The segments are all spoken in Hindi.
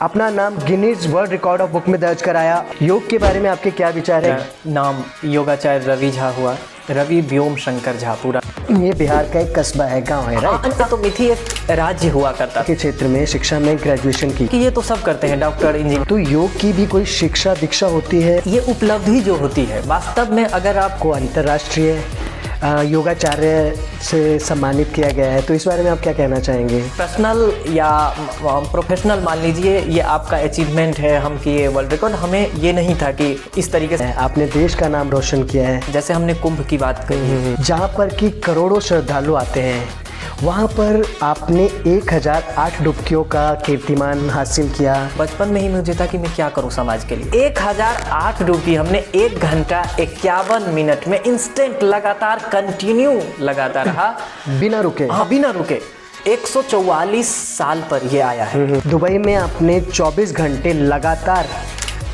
अपना नाम Guinness world record of book में दर्ज कराया। योग के बारे में आपके क्या विचार है? नाम योगाचार्य रवि झा हुआ, रवि व्योम शंकर झा पूरा। ये बिहार का एक कस्बा है, गांव है, राइट? तो मिथि एक राज्य हुआ करता के क्षेत्र में शिक्षा में ग्रेजुएशन की कि ये तो सब करते हैं, डॉक्टर, इंजीनियर। तो योग की भी कोई शिक्षा दीक्षा होती है? ये उपलब्धि जो होती है वास्तव में, अगर आपको को अंतर्राष्ट्रीय योगाचार्य से सम्मानित किया गया है, तो इस बारे में आप क्या कहना चाहेंगे? पर्सनल या प्रोफेशनल मान लीजिए, ये आपका अचीवमेंट है, हम किए वर्ल्ड रिकॉर्ड। हमें ये नहीं था कि इस तरीके से आपने देश का नाम रोशन किया है। जैसे हमने कुंभ की बात कही, जहाँ पर कि करोड़ों श्रद्धालु आते हैं, वहाँ पर आपने 1008 डुबकियों का कीर्तिमान हासिल किया। बचपन में ही मुझे था कि मैं क्या करूं समाज के लिए। 1008 डुबकी हमने 1 घंटा 51 मिनट में इंस्टेंट लगातार कंटिन्यू लगाता रहा, बिना रुके। हाँ, बिना रुके। 144 साल पर ये आया है। दुबई में आपने 24 घंटे लगातार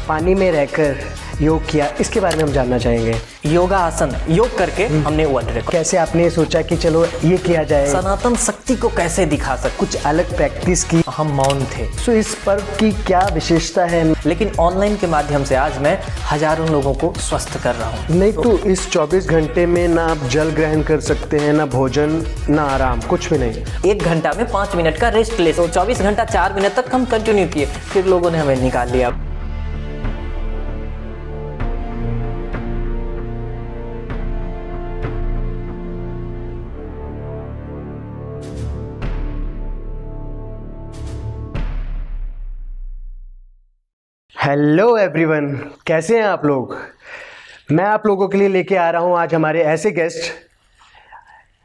पानी में रहकर योग किया, इसके बारे में हम जानना चाहेंगे। योगा आसन योग करके हमने वर्ल्ड रिकॉर्ड। कैसे आपने सोचा कि चलो ये किया जाए? सनातन शक्ति को कैसे दिखा सकते, कुछ अलग प्रैक्टिस की? हम मौन थे। सो इस पर्व की क्या विशेषता है? लेकिन ऑनलाइन के माध्यम से आज मैं हजारों लोगों को स्वस्थ कर रहा हूँ। नहीं तो इस 24 घंटे में ना आप जल ग्रहण कर सकते हैं, ना भोजन, ना आराम, कुछ भी नहीं। 1 घंटा में 5 मिनट का रेस्ट ले, तो 24 घंटा 4 मिनट तक हम कंटिन्यू किए, फिर लोगों ने हमें निकाल लिया। हेलो एवरीवन, कैसे हैं आप लोग? मैं आप लोगों के लिए लेके आ रहा हूं आज हमारे ऐसे गेस्ट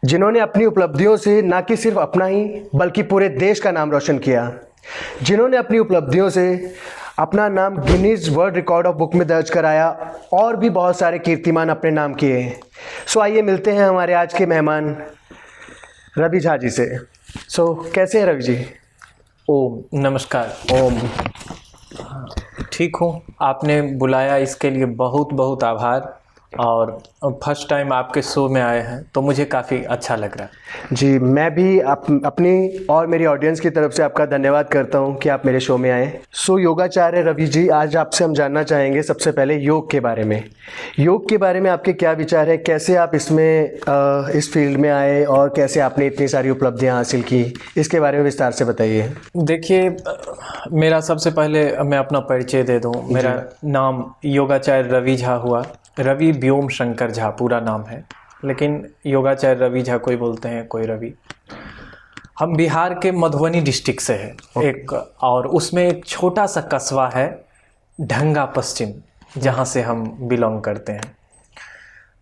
जिन्होंने अपनी उपलब्धियों से ना कि सिर्फ अपना ही बल्कि पूरे देश का नाम रोशन किया, जिन्होंने अपनी उपलब्धियों से अपना नाम Guinness world record of book में दर्ज कराया और भी बहुत सारे कीर्तिमान अपने नाम किए। सो आइए मिलते हैं हमारे आज के मेहमान रवि झा जी से। सो कैसे हैं रवि जी? ओम नमस्कार। ओम। ठीक हूँ, आपने बुलाया इसके लिए बहुत बहुत आभार। और फर्स्ट टाइम आपके शो में आए हैं तो मुझे काफ़ी अच्छा लग रहा है। जी, मैं भी अपनी और मेरी ऑडियंस की तरफ से आपका धन्यवाद करता हूं कि आप मेरे शो में आए। सो योगाचार्य रवि जी, आज आपसे हम जानना चाहेंगे सबसे पहले योग के बारे में। योग के बारे में आपके क्या विचार है? कैसे आप इसमें इस फील्ड में आए और कैसे आपने इतनी सारी उपलब्धियाँ हासिल की, इसके बारे में विस्तार से बताइए। देखिए, मेरा सबसे पहले मैं अपना परिचय दे दूँ। मेरा नाम योगाचार्य रवि झा हुआ, रवि व्योम शंकर झा पूरा नाम है, लेकिन योगाचार्य रवि झा कोई बोलते हैं, कोई रवि। हम बिहार के मधुबनी डिस्ट्रिक्ट से हैं एक, और उसमें एक छोटा सा कस्बा है ढंगा पश्चिम, जहाँ से हम बिलोंग करते हैं।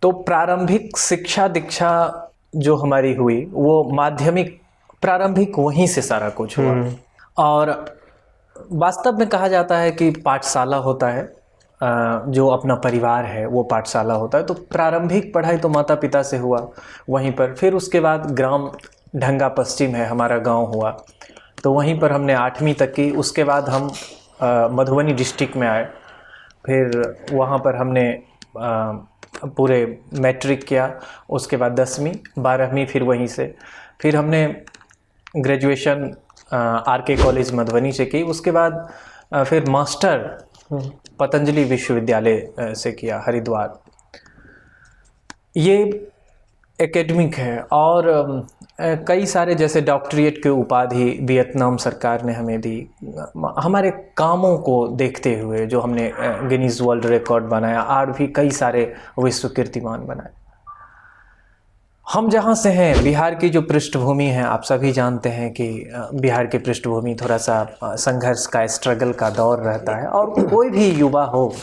तो प्रारंभिक शिक्षा दीक्षा जो हमारी हुई वो माध्यमिक प्रारंभिक वहीं से सारा कुछ हुआ। और वास्तव में कहा जाता है कि पाठशाला होता है, जो अपना परिवार है वो पाठशाला होता है। तो प्रारंभिक पढ़ाई तो माता पिता से हुआ वहीं पर, फिर उसके बाद ग्राम ढंगा पश्चिम है हमारा गांव हुआ, तो वहीं पर हमने 8वीं तक की। उसके बाद हम मधुबनी डिस्ट्रिक्ट में आए, फिर वहाँ पर हमने पूरे मैट्रिक किया। उसके बाद 10वीं 12वीं फिर वहीं से, फिर हमने ग्रेजुएशन आर.के. कॉलेज मधुबनी से की। उसके बाद फिर मास्टर पतंजलि विश्वविद्यालय से किया, हरिद्वार। ये एकेडमिक है। और कई सारे जैसे डॉक्टरेट के उपाधि वियतनाम सरकार ने हमें दी, हमारे कामों को देखते हुए, जो हमने गिनीज वर्ल्ड रिकॉर्ड बनाया और भी कई सारे विश्व कीर्तिमान बनाए। हम जहाँ से हैं, बिहार की जो पृष्ठभूमि है, आप सभी जानते हैं कि बिहार की पृष्ठभूमि थोड़ा सा संघर्ष का, स्ट्रगल का दौर रहता है। और कोई भी युवा हो,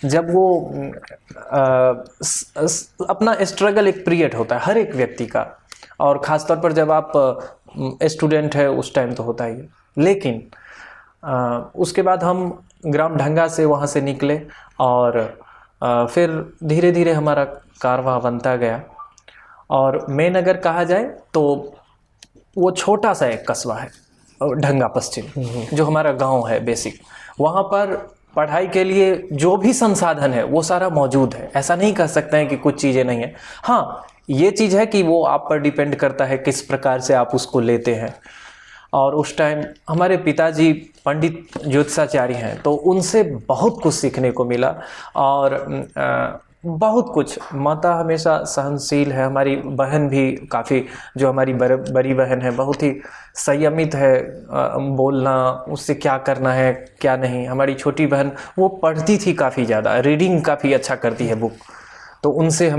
जब वो अपना स्ट्रगल एक पीरियड होता है हर एक व्यक्ति का, और ख़ासतौर पर जब आप स्टूडेंट है उस टाइम तो होता ही है। लेकिन उसके बाद हम ग्राम ढंगा से वहाँ से निकले, और फिर धीरे धीरे हमारा कारवां बनता गया। और मेन अगर कहा जाए तो वो छोटा सा एक कस्बा है ढंगा पश्चिम, जो हमारा गांव है बेसिक। वहाँ पर पढ़ाई के लिए जो भी संसाधन है वो सारा मौजूद है। ऐसा नहीं कह सकते हैं कि कुछ चीज़ें नहीं है। हाँ, ये चीज़ है कि वो आप पर डिपेंड करता है किस प्रकार से आप उसको लेते हैं। और उस टाइम हमारे पिताजी पंडित ज्योतिषाचार्य हैं, तो उनसे बहुत कुछ सीखने को मिला। और बहुत कुछ, माता हमेशा सहनशील है, हमारी बहन भी काफ़ी, जो हमारी बड़ी बहन है, बहुत ही संयमित है, बोलना, उससे क्या करना है क्या नहीं। हमारी छोटी बहन वो पढ़ती थी काफ़ी ज़्यादा, रीडिंग काफ़ी अच्छा करती है बुक, तो उनसे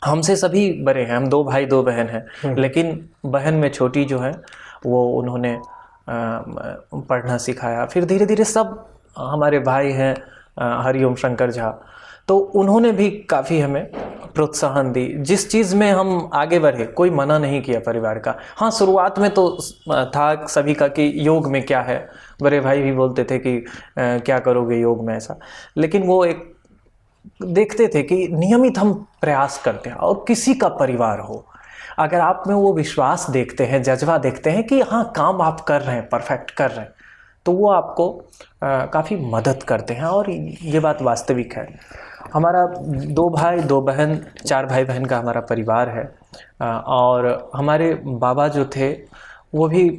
हमसे सभी बड़े हैं, हम 2 भाई 2 बहन हैं, लेकिन बहन में छोटी जो है वो उन्होंने पढ़ना सिखाया। फिर धीरे धीरे सब हमारे भाई हैं हरिओम शंकर झा, तो उन्होंने भी काफ़ी हमें प्रोत्साहन दी। जिस चीज़ में हम आगे बढ़े, कोई मना नहीं किया परिवार का। हाँ, शुरुआत में तो था सभी का कि योग में क्या है, बड़े भाई भी बोलते थे कि क्या करोगे योग में ऐसा, लेकिन वो एक देखते थे कि नियमित हम प्रयास करते हैं, और किसी का परिवार हो, अगर आप में वो विश्वास देखते हैं, जज्बा देखते हैं कि हाँ काम आप कर रहे हैं, परफेक्ट कर रहे हैं, तो वो आपको काफ़ी मदद करते हैं। और ये बात वास्तविक है। हमारा 2 भाई 2 बहन 4 भाई बहन का हमारा परिवार है। और हमारे बाबा जो थे वो भी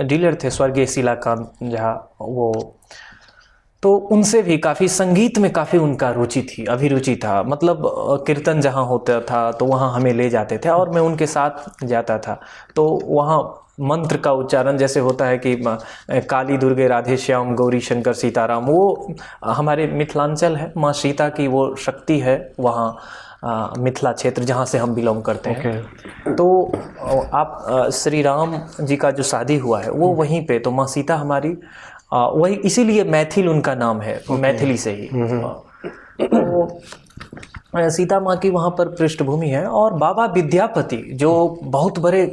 डीलर थे, स्वर्गीय शीलाकांत झा, वो तो उनसे भी काफ़ी संगीत में काफ़ी उनका रुचि थी, अभिरुचि था। मतलब कीर्तन जहाँ होता था तो वहाँ हमें ले जाते थे और मैं उनके साथ जाता था। तो वहाँ मंत्र का उच्चारण जैसे होता है कि काली दुर्गे राधे श्याम गौरी शंकर सीताराम, वो हमारे मिथिलांचल है, माँ सीता की वो शक्ति है वहाँ मिथिला क्षेत्र जहाँ से हम बिलोंग करते हैं। तो आप श्री राम जी का जो शादी हुआ है वो वहीं पे, तो माँ सीता हमारी वही, इसीलिए मैथिल उनका नाम है, मैथिली से ही। तो सीता माँ की वहाँ पर पृष्ठभूमि है। और बाबा विद्यापति जो बहुत बड़े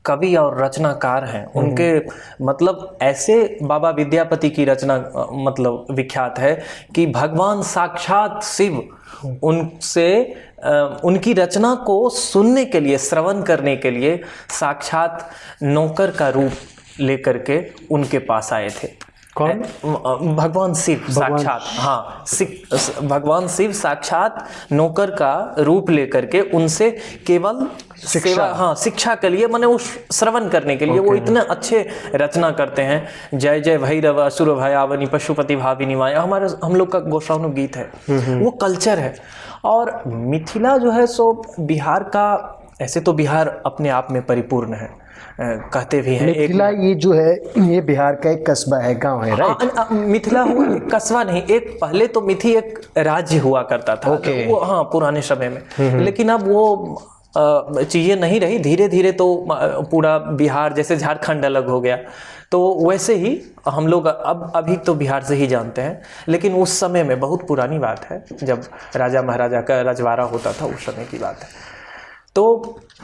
कवि और रचनाकार हैं, उनके मतलब ऐसे बाबा विद्यापति की रचना मतलब विख्यात है कि भगवान साक्षात शिव उनसे उनकी रचना को सुनने के लिए, श्रवण करने के लिए साक्षात नौकर का रूप लेकर के उनके पास आए थे। कौन? भगवान शिव साक्षात, हाँ, भगवान शिव साक्षात नौकर का रूप लेकर के उनसे केवल सेवा, हाँ, शिक्षा के लिए, माने वो श्रवण करने के लिए। वो इतने अच्छे रचना करते हैं। जय जय भैरव असुर भयावनी पशुपति भाविनी माया, हम लोग का गोसाउन गीत है, वो कल्चर है। और मिथिला जो है सो बिहार का, ऐसे तो बिहार अपने आप में परिपूर्ण है, कहते भी हैं। मिथिला ये जो है ये बिहार का एक कस्बा है, गांव है, राइट? मिथिला हुआ कस्बा नहीं, एक पहले तो मिथि एक राज्य हुआ करता था, वो हाँ पुराने समय में, लेकिन अब वो चीज़ें नहीं रही। धीरे धीरे तो पूरा बिहार, जैसे झारखंड अलग हो गया, तो वैसे ही हम लोग अभी तो बिहार से ही जानते हैं, लेकिन उस समय में बहुत पुरानी बात है, जब राजा महाराजा का रजवाड़ा होता था, उस समय की बात है। तो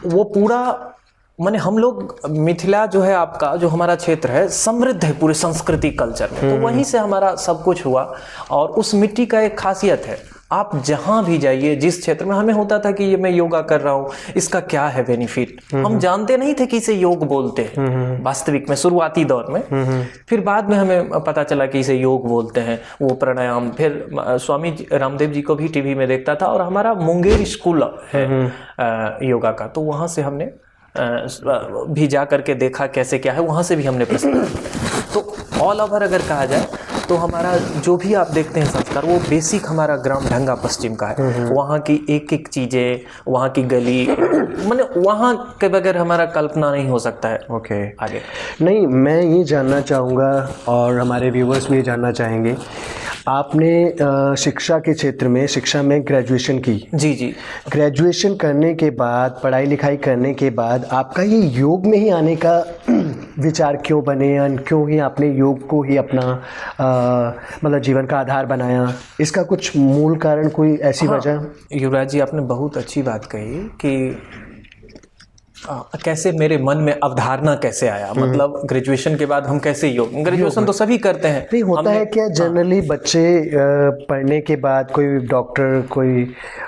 वो पूरा माने हम लोग, मिथिला जो है आपका, जो हमारा क्षेत्र है, समृद्ध है पूरे संस्कृति कल्चर में, तो वहीं से हमारा सब कुछ हुआ। और उस मिट्टी का एक खासियत है, आप जहाँ भी जाइए, जिस क्षेत्र में, हमें होता था कि ये मैं योगा कर रहा हूँ, इसका क्या है बेनिफिट, हम जानते नहीं थे कि इसे योग बोलते हैं वास्तविक में, शुरुआती दौर में। फिर बाद में हमें पता चला कि इसे योग बोलते हैं, वो प्राणायाम। फिर स्वामी रामदेव जी को भी टीवी में देखता था, और हमारा मुंगेर स्कूल है योगा का, तो वहाँ से हमने भी जा करके देखा कैसे क्या है, वहाँ से भी हमने प्रस्तुत। तो ऑल ओवर अगर कहा जाए तो हमारा जो भी आप देखते हैं संस्कार, वो बेसिक हमारा ग्राम ढंगा पश्चिम का है। वहाँ की एक एक चीज़ें, वहाँ की गली, माने वहाँ के बगैर हमारा कल्पना नहीं हो सकता है। ओके, आगे नहीं, मैं ये जानना चाहूँगा और हमारे व्यूवर्स भी ये जानना चाहेंगे, आपने शिक्षा के क्षेत्र में, शिक्षा में ग्रेजुएशन की। जी। ग्रेजुएशन करने के बाद, पढ़ाई लिखाई करने के बाद आपका ये योग में ही आने का विचार क्यों बने, क्यों ही आपने योग को ही अपना मतलब जीवन का आधार बनाया? इसका कुछ मूल कारण, कोई ऐसी वजह? युवराज जी, आपने बहुत अच्छी बात कही कि कैसे मेरे मन में अवधारणा कैसे आया, मतलब ग्रेजुएशन के बाद हम कैसे योग, ग्रेजुएशन तो सभी करते हैं। नहीं होता है क्या जनरली बच्चे पढ़ने के बाद, कोई डॉक्टर, कोई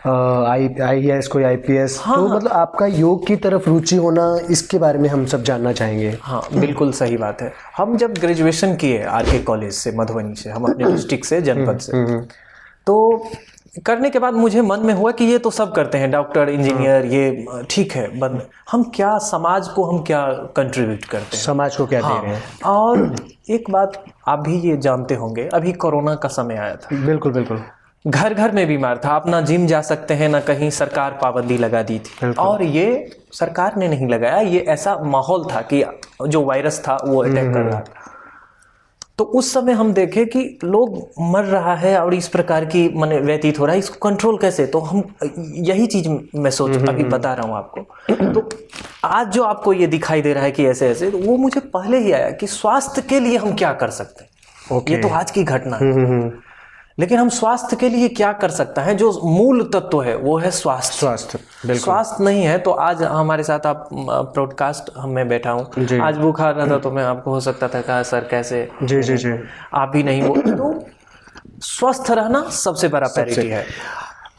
IAS, कोई IPS, तो मतलब आपका योग की तरफ रुचि होना, इसके बारे में हम सब जानना चाहेंगे। हाँ, बिल्कुल सही बात है। हम जब ग्रेजुएशन किए RK कॉलेज से, मधुबनी से, हम अपने डिस्ट्रिक्ट से, जनपद से, तो करने के बाद मुझे मन में हुआ कि ये तो सब करते हैं, डॉक्टर, इंजीनियर, ये ठीक है, बट हम क्या, समाज को हम क्या कंट्रीब्यूट करते हैं, समाज को क्या दे रहे हैं? और एक बात आप भी ये जानते होंगे, अभी कोरोना का समय आया था, बिल्कुल बिल्कुल। घर घर में बीमार था, आप ना जिम जा सकते हैं ना कहीं, सरकार पाबंदी लगा दी थी। और ये सरकार ने नहीं लगाया, ये ऐसा माहौल था कि जो वायरस था वो अटैक कर रहा था। तो उस समय हम देखे कि लोग मर रहा है और इस प्रकार की मन व्यतीत हो रहा है, इसको कंट्रोल कैसे? तो हम यही चीज मैं सोच अभी बता रहा हूँ आपको। तो आज जो आपको ये दिखाई दे रहा है कि ऐसे ऐसे, तो वो मुझे पहले ही आया कि स्वास्थ्य के लिए हम क्या कर सकते हैं। ये तो आज की घटना है, लेकिन हम स्वास्थ्य के लिए क्या कर सकते हैं? जो मूल तत्व है वो है स्वास्थ्य। स्वास्थ्य, बिल्कुल। स्वास्थ्य नहीं है तो आज हमारे साथ आप ब्रॉडकास्ट मैं बैठा हूँ, आज बुखार रहा था तो मैं आपको हो सकता था कहा सर कैसे, जी जी जी, आप भी नहीं हो। तो स्वस्थ रहना सबसे बड़ा प्रायोरिटी है।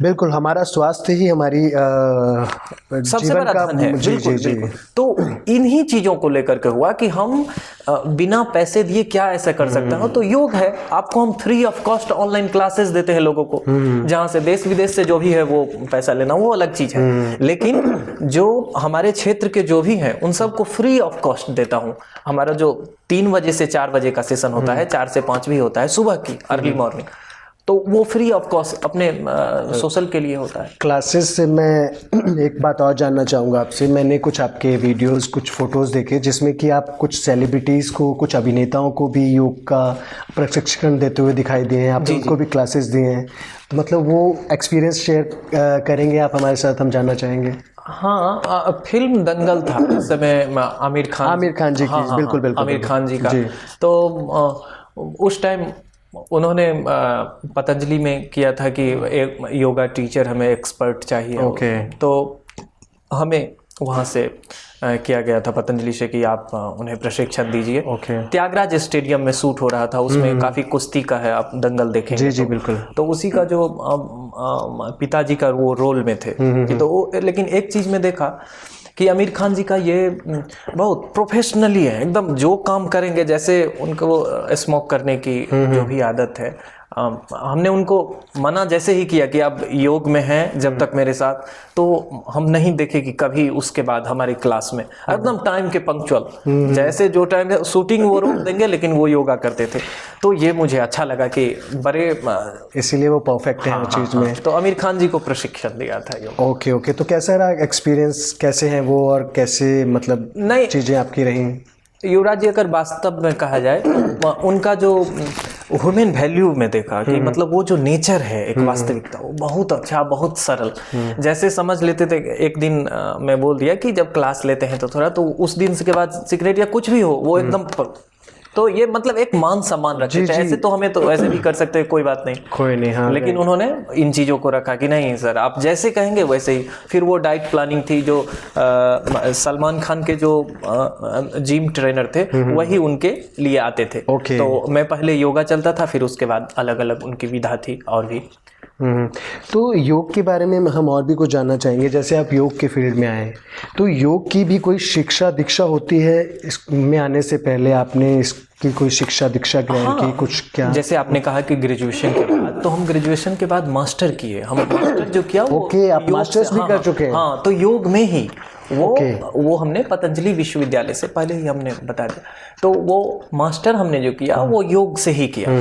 बिल्कुल, हमारा स्वास्थ्य ही हमारी सबसे बड़ा धन है। जी बिल्कुल, जी जी। बिल्कुल। तो इन्हीं चीजों को लेकर के हुआ कि हम बिना पैसे दिए क्या ऐसा कर सकते हैं। तो योग है, आपको हम free of cost online classes देते हैं लोगों को, जहां से देश विदेश से जो भी है वो पैसा लेना वो अलग चीज है, लेकिन जो हमारे क्षेत्र के जो भी हैं उन सबको फ्री ऑफ कॉस्ट देता हूं। हमारा जो 3 बजे से 4 बजे का सेशन होता है, 4 से 5 भी होता है सुबह की अर्ली मॉर्निंग, तो वो फ्री ऑफ कॉस्ट अपने सोशल के लिए होता है। क्लासेस से मैं एक बात और जानना चाहूँगा आपसे। मैंने कुछ आपके वीडियोस, कुछ फोटोज़ देखे जिसमें कि आप कुछ सेलिब्रिटीज़ को, कुछ अभिनेताओं को भी योग का प्रशिक्षण देते हुए दिखाई दिए हैं, आपने उनको भी क्लासेस दिए हैं। तो मतलब वो एक्सपीरियंस शेयर करेंगे आप हमारे साथ, हम जानना चाहेंगे। हाँ, फिल्म दंगल था इस समय, आमिर खान जी की, बिल्कुल बिल्कुल, आमिर खान जी का। तो उस टाइम उन्होंने पतंजलि में किया था कि एक योगा टीचर हमें एक्सपर्ट चाहिए। तो हमें वहाँ से किया गया था पतंजलि से कि आप उन्हें प्रशिक्षण दीजिए। त्यागराज स्टेडियम में शूट हो रहा था, उसमें काफ़ी कुश्ती का है, आप दंगल देखेंगे। जी जी बिल्कुल। तो उसी का जो पिताजी का वो रोल में थे। तो लेकिन एक चीज़ में देखा कि आमिर खान जी का ये बहुत प्रोफेशनली है, एकदम जो काम करेंगे, जैसे उनको स्मोक करने की जो भी आदत है, हमने उनको मना जैसे ही किया कि आप योग में हैं जब तक मेरे साथ, तो हम नहीं देखे कि कभी उसके बाद हमारी क्लास में एकदम टाइम के पंक्चुअल, जैसे जो टाइम है शूटिंग वो रोक देंगे लेकिन वो योगा करते थे। तो ये मुझे अच्छा लगा कि बड़े, इसीलिए वो परफेक्ट है चीज में। तो आमिर खान जी को प्रशिक्षण दिया था योग। ओके। तो कैसा रहा एक्सपीरियंस, कैसे हैं वो और कैसे मतलब नई चीजें आपकी रही? युवराज जी, अगर वास्तव में कहा जाए तो उनका जो ह्यूमन वैल्यू में देखा कि मतलब वो जो नेचर है एक वास्तविकता, वो बहुत अच्छा, बहुत सरल। जैसे समझ लेते थे, एक दिन मैं बोल दिया कि जब क्लास लेते हैं तो थोड़ा, तो उस दिन के बाद सिगरेट या कुछ भी हो वो एकदम, तो ये मतलब एक मान सम्मान रखते थे। ऐसे तो हमें तो ऐसे भी कर सकते हैं, कोई बात नहीं, कोई नहीं। हाँ, लेकिन उन्होंने इन चीज़ों को रखा कि नहीं सर आप जैसे कहेंगे वैसे ही। फिर वो डाइट प्लानिंग थी, जो सलमान खान के जो जिम ट्रेनर थे वही उनके लिए आते थे। तो मैं पहले योगा चलता था, फिर उसके बाद अलग अलग उनकी विधा थी और भी। तो योग के बारे में हम और भी कुछ जानना चाहेंगे। जैसे आप योग के फील्ड में आए, तो योग की भी कोई शिक्षा दीक्षा होती है? इसमें आने से पहले आपने इसकी कोई शिक्षा दीक्षा ग्रहण की कुछ? क्या जैसे आपने कहा कि ग्रेजुएशन के बाद, तो हम ग्रेजुएशन के बाद मास्टर किए, हम मास्टर जो किया आप मास्टर्स भी कर चुके हैं? हाँ, तो योग में ही वो हमने पतंजलि विश्वविद्यालय से, पहले ही हमने बता दिया। तो वो मास्टर हमने जो किया वो योग से ही किया।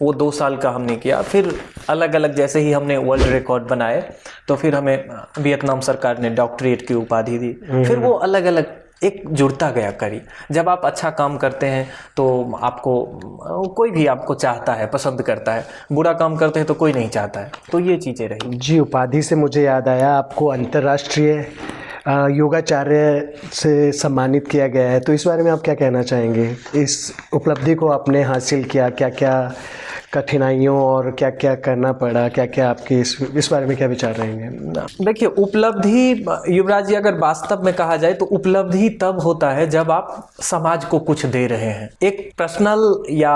वो 2 साल का हमने किया। फिर अलग अलग जैसे ही हमने वर्ल्ड रिकॉर्ड बनाए, तो फिर हमें वियतनाम सरकार ने डॉक्टरेट की उपाधि दी। फिर वो अलग अलग एक जुड़ता गया करी। जब आप अच्छा काम करते हैं तो आपको कोई भी आपको चाहता है, पसंद करता है। बुरा काम करते हैं तो कोई नहीं चाहता है। तो ये चीज़ें रही। जी, उपाधि से मुझे याद आया, आपको अंतर्राष्ट्रीय योगाचार्य से सम्मानित किया गया है। तो इस बारे में आप क्या कहना चाहेंगे? इस उपलब्धि को आपने हासिल किया, क्या क्या कठिनाइयों और क्या क्या करना पड़ा, क्या क्या आपके इस बारे में क्या विचार रहेंगे? देखिए, उपलब्धि युवराज जी, अगर वास्तव में कहा जाए तो उपलब्धि तब होता है जब आप समाज को कुछ दे रहे हैं। एक पर्सनल या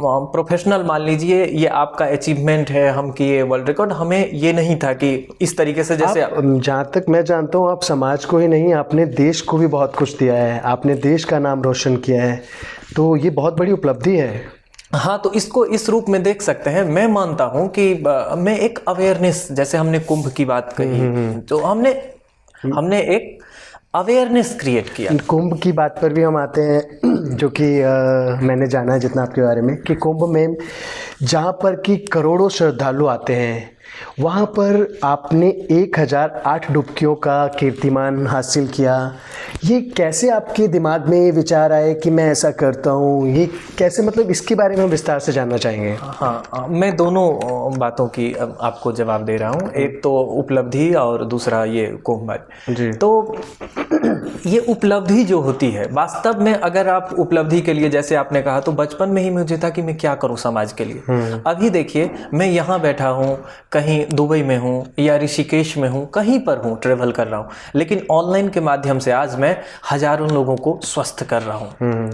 प्रोफेशनल मान लीजिए, ये आपका अचीवमेंट है, हम किए वर्ल्ड रिकॉर्ड, हमें ये नहीं था कि इस तरीके से जैसे जहाँ तक मैं जानता हूँ आप समाज को ही नहीं, आपने देश को भी बहुत कुछ दिया है, आपने देश का नाम रोशन किया है। तो ये बहुत बड़ी उपलब्धि है। हाँ, तो इसको इस रूप में देख सकते हैं। मैं मानता हूँ कि मैं एक अवेयरनेस, जैसे हमने कुंभ की बात कही, तो हमने एक अवेयरनेस क्रिएट किया। कुंभ की बात पर भी हम आते हैं, जो कि मैंने जाना है जितना आपके बारे में, कि कुंभ में जहाँ पर कि करोड़ों श्रद्धालु आते हैं, वहाँ पर आपने 1008 डुबकियों का कीर्तिमान हासिल किया। ये कैसे आपके दिमाग में ये विचार आए कि मैं ऐसा करता हूँ? ये कैसे, मतलब इसके बारे में हम विस्तार से जानना चाहेंगे। हाँ, मैं दोनों बातों की आपको जवाब दे रहा हूँ, एक तो उपलब्धि और दूसरा ये कुंभ जी। तो ये उपलब्धि जो होती है, वास्तव में अगर आप उपलब्धि के लिए, जैसे आपने कहा, तो बचपन में ही मुझे था कि मैं क्या करूं समाज के लिए। अभी देखिए, मैं यहाँ बैठा हूँ, कहीं दुबई में हूँ या ऋषिकेश में हूँ, कहीं पर हूँ, ट्रेवल कर रहा हूँ, लेकिन ऑनलाइन के माध्यम से आज मैं हजारों लोगों को स्वस्थ कर रहा हूँ।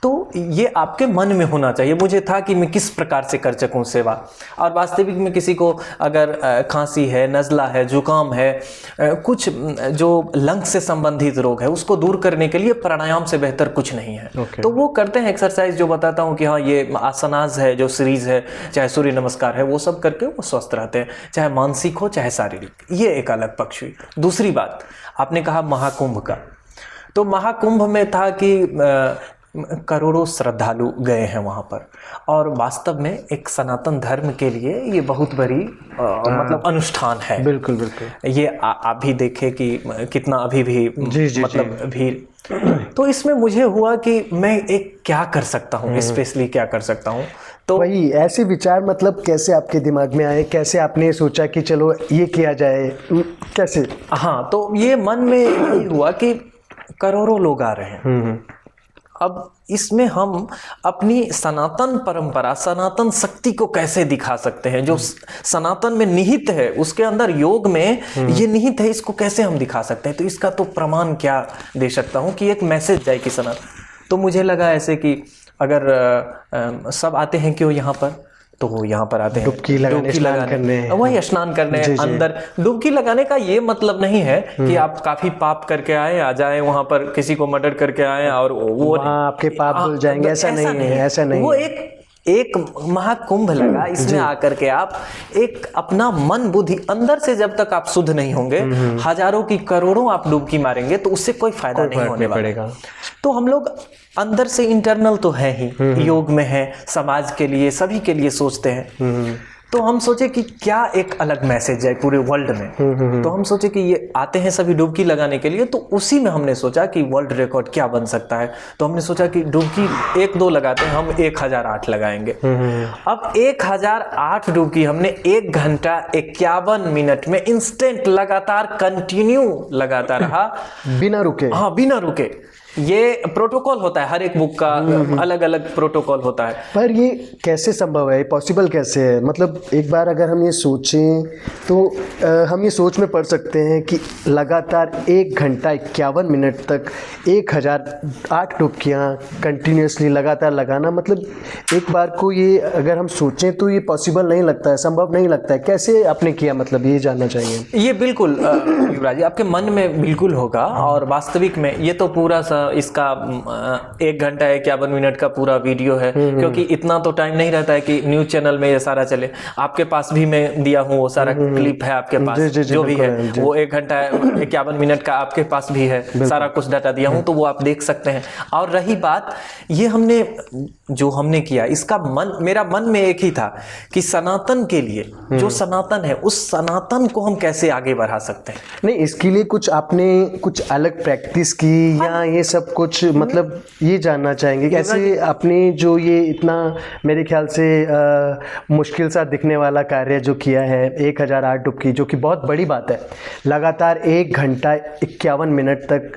तो ये आपके मन में होना चाहिए। मुझे था कि मैं किस प्रकार से कर सकूं सेवा, और वास्तविक में किसी को अगर खांसी है, नज़ला है, जुकाम है, कुछ जो लंग्स से संबंधित रोग है, उसको दूर करने के लिए प्राणायाम से बेहतर कुछ नहीं है। तो वो करते हैं एक्सरसाइज, जो बताता हूँ कि हाँ, ये आसनास है, जो सीरीज है, चाहे सूर्य नमस्कार है, वो सब करके वो स्वस्थ रहते हैं, चाहे मानसिक हो चाहे शारीरिक। ये एक अलग पक्ष हुई। दूसरी बात, आपने कहा महाकुंभ का, तो महाकुंभ में था कि करोड़ों श्रद्धालु गए हैं वहाँ पर, और वास्तव में एक सनातन धर्म के लिए ये बहुत बड़ी मतलब अनुष्ठान है। बिल्कुल बिल्कुल। ये आप भी देखे कि कितना अभी भी जी, मतलब भीड़। तो इसमें मुझे हुआ कि मैं एक क्या कर सकता हूँ, स्पेशली क्या कर सकता हूँ। तो वही ऐसे विचार मतलब कैसे आपके दिमाग में आए, कैसे आपने सोचा कि चलो ये किया जाए, कैसे? हाँ, तो ये मन में यही हुआ कि करोड़ों लोग आ रहे हैं, अब इसमें हम अपनी सनातन परंपरा, सनातन शक्ति को कैसे दिखा सकते हैं, जो सनातन में निहित है, उसके अंदर योग में ये निहित है, इसको कैसे हम दिखा सकते हैं। तो इसका तो प्रमाण क्या दे सकता हूँ कि एक मैसेज जाए कि सनातन। तो मुझे लगा ऐसे कि अगर सब आते हैं क्यों यहाँ पर, तो वो यहाँ पर आते हैं डुबकी लगाने, वही स्नान करने। अंदर डुबकी लगाने का ये मतलब नहीं है कि आप काफी पाप करके आए, आ जाए वहां पर, किसी को मर्डर करके आए और वो आपके पाप धुल जाएंगे, ऐसा नहीं है, ऐसा नहीं। वो एक महाकुंभ लगा, इसमें आकर के आप एक अपना मन बुद्धि अंदर से जब तक आप शुद्ध नहीं होंगे, हजारों की करोड़ों आप डुबकी मारेंगे तो उससे कोई फायदा नहीं होने वाला। तो हम लोग अंदर से इंटरनल तो है ही, योग में है, समाज के लिए, सभी के लिए सोचते हैं। तो हम सोचे कि क्या एक अलग मैसेज है पूरे वर्ल्ड में। तो हम सोचे कि ये आते हैं सभी डुबकी लगाने के लिए, तो उसी में हमने सोचा कि वर्ल्ड रिकॉर्ड क्या बन सकता है। तो हमने सोचा कि डुबकी 1-2 लगाते हैं, हम 1008 लगाएंगे। अब 1008 डुबकी हमने 1 घंटा 51 मिनट में इंस्टेंट लगातार कंटिन्यू लगाता रहा, बिना रुके। हाँ, बिना रुके। ये प्रोटोकॉल होता है, हर एक बुक का अलग अलग प्रोटोकॉल होता है। पर ये कैसे संभव है, पॉसिबल कैसे है? मतलब एक बार अगर हम ये सोचें तो हम ये सोच में पढ़ सकते हैं कि लगातार 1 घंटा 51 मिनट तक 1008 डुबकियाँ कंटिन्यूसली लगातार लगाना, मतलब एक बार को ये अगर हम सोचें तो ये पॉसिबल नहीं लगता है, संभव नहीं लगता है। कैसे आपने किया, मतलब ये जानना चाहिए। ये बिल्कुल युवराज जी, आपके मन में बिल्कुल होगा, और वास्तविक में ये तो पूरा सा इसका 1 घंटा 51 मिनट का पूरा वीडियो है, क्योंकि इतना तो टाइम नहीं रहता है कि न्यूज चैनल में ये सारा चले। आपके पास भी मैं दिया हूँ, वो सारा क्लिप है आपके पास, जो भी है वो 1 घंटा 51 मिनट का आपके पास भी है, सारा कुछ डाटा दिया हूँ, तो वो आप देख सकते हैं। और रही बात, ये हमने किया, इसका मेरा मन में एक ही था कि सनातन के लिए, जो सनातन है, उस सनातन को हम कैसे आगे बढ़ा सकते हैं। नहीं, इसके लिए कुछ आपने कुछ अलग प्रैक्टिस की या ये सब कुछ, मतलब ये जानना चाहेंगे कैसे आपने जो ये इतना मेरे ख्याल से मुश्किल सा दिखने वाला कार्य जो किया है, 1008 डुबकी, जो कि बहुत बड़ी बात है, लगातार 1 घंटा 51 मिनट तक।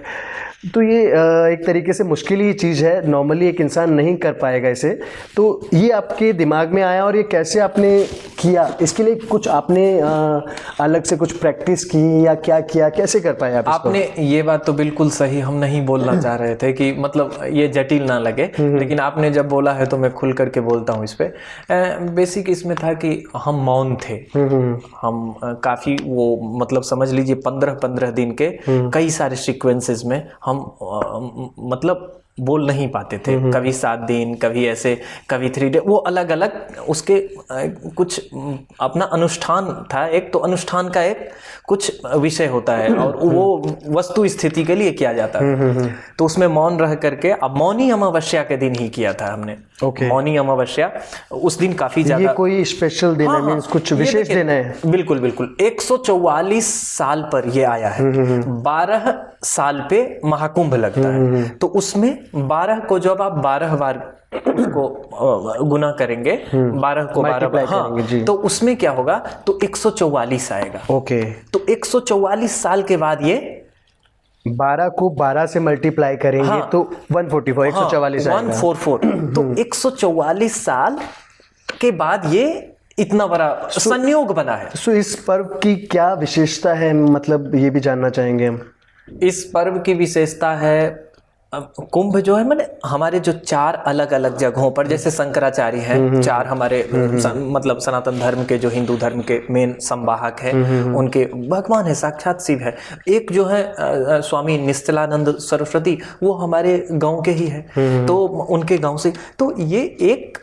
तो ये एक तरीके से मुश्किल ही चीज़ है, नॉर्मली एक इंसान नहीं कर पाएगा इसे। तो ये आपके दिमाग में आया और ये कैसे आपने किया, इसके लिए कुछ आपने अलग से कुछ प्रैक्टिस की या क्या किया, कैसे कर पाए आप इसको? आपने ये बात तो बिल्कुल सही, हम नहीं बोलना चाह रहे थे कि मतलब ये जटिल ना लगे, लेकिन आपने जब बोला है तो मैं खुल करके बोलता हूँ इस पे। बेसिक इसमें था कि हम मौन थे, हम काफ़ी वो मतलब समझ लीजिए 15-15 दिन के कई सारे सीक्वेंसेस में हम मतलब बोल नहीं पाते थे, कभी 7 दिन, कभी ऐसे, कभी 3 डे, वो अलग अलग उसके कुछ अपना अनुष्ठान था। एक तो अनुष्ठान का एक कुछ विषय होता है और वो वस्तु स्थिति के लिए किया जाता है। तो उसमें मौन रह करके, अब मौनी अमावस्या के दिन ही किया था हमने। मौनी अमावस्या उस दिन काफी ज्यादा, ये कोई स्पेशल दिन है, मींस कुछ विशेष दिन है? बिल्कुल बिल्कुल। 144 साल पर ये आया है। 12 साल पे महाकुंभ लगता है, तो उसमें 12 को जब आप 12 बार उसको गुना करेंगे, 12 को 12 बार, हाँ, तो उसमें क्या होगा, तो 144 आएगा। ओके, तो 144 साल के बाद ये 12 को 12 से मल्टीप्लाई करेंगे, हाँ, तो 144, 144 आएगा। 144, तो 144 साल के बाद ये इतना बड़ा संयोग बना है। सो इस पर्व की क्या विशेषता है, मतलब ये भी जानना चाहेंगे हम। इस पर्व की विशेषता है, कुंभ जो है, मैंने हमारे जो 4 अलग अलग जगहों पर, जैसे शंकराचार्य हैं, 4 हमारे मतलब सनातन धर्म के, जो हिंदू धर्म के मेन संवाहक हैं, उनके भगवान है, साक्षात शिव है। एक जो है स्वामी निश्चलानंद सरस्वती, वो हमारे गांव के ही है, तो उनके गांव से, तो ये एक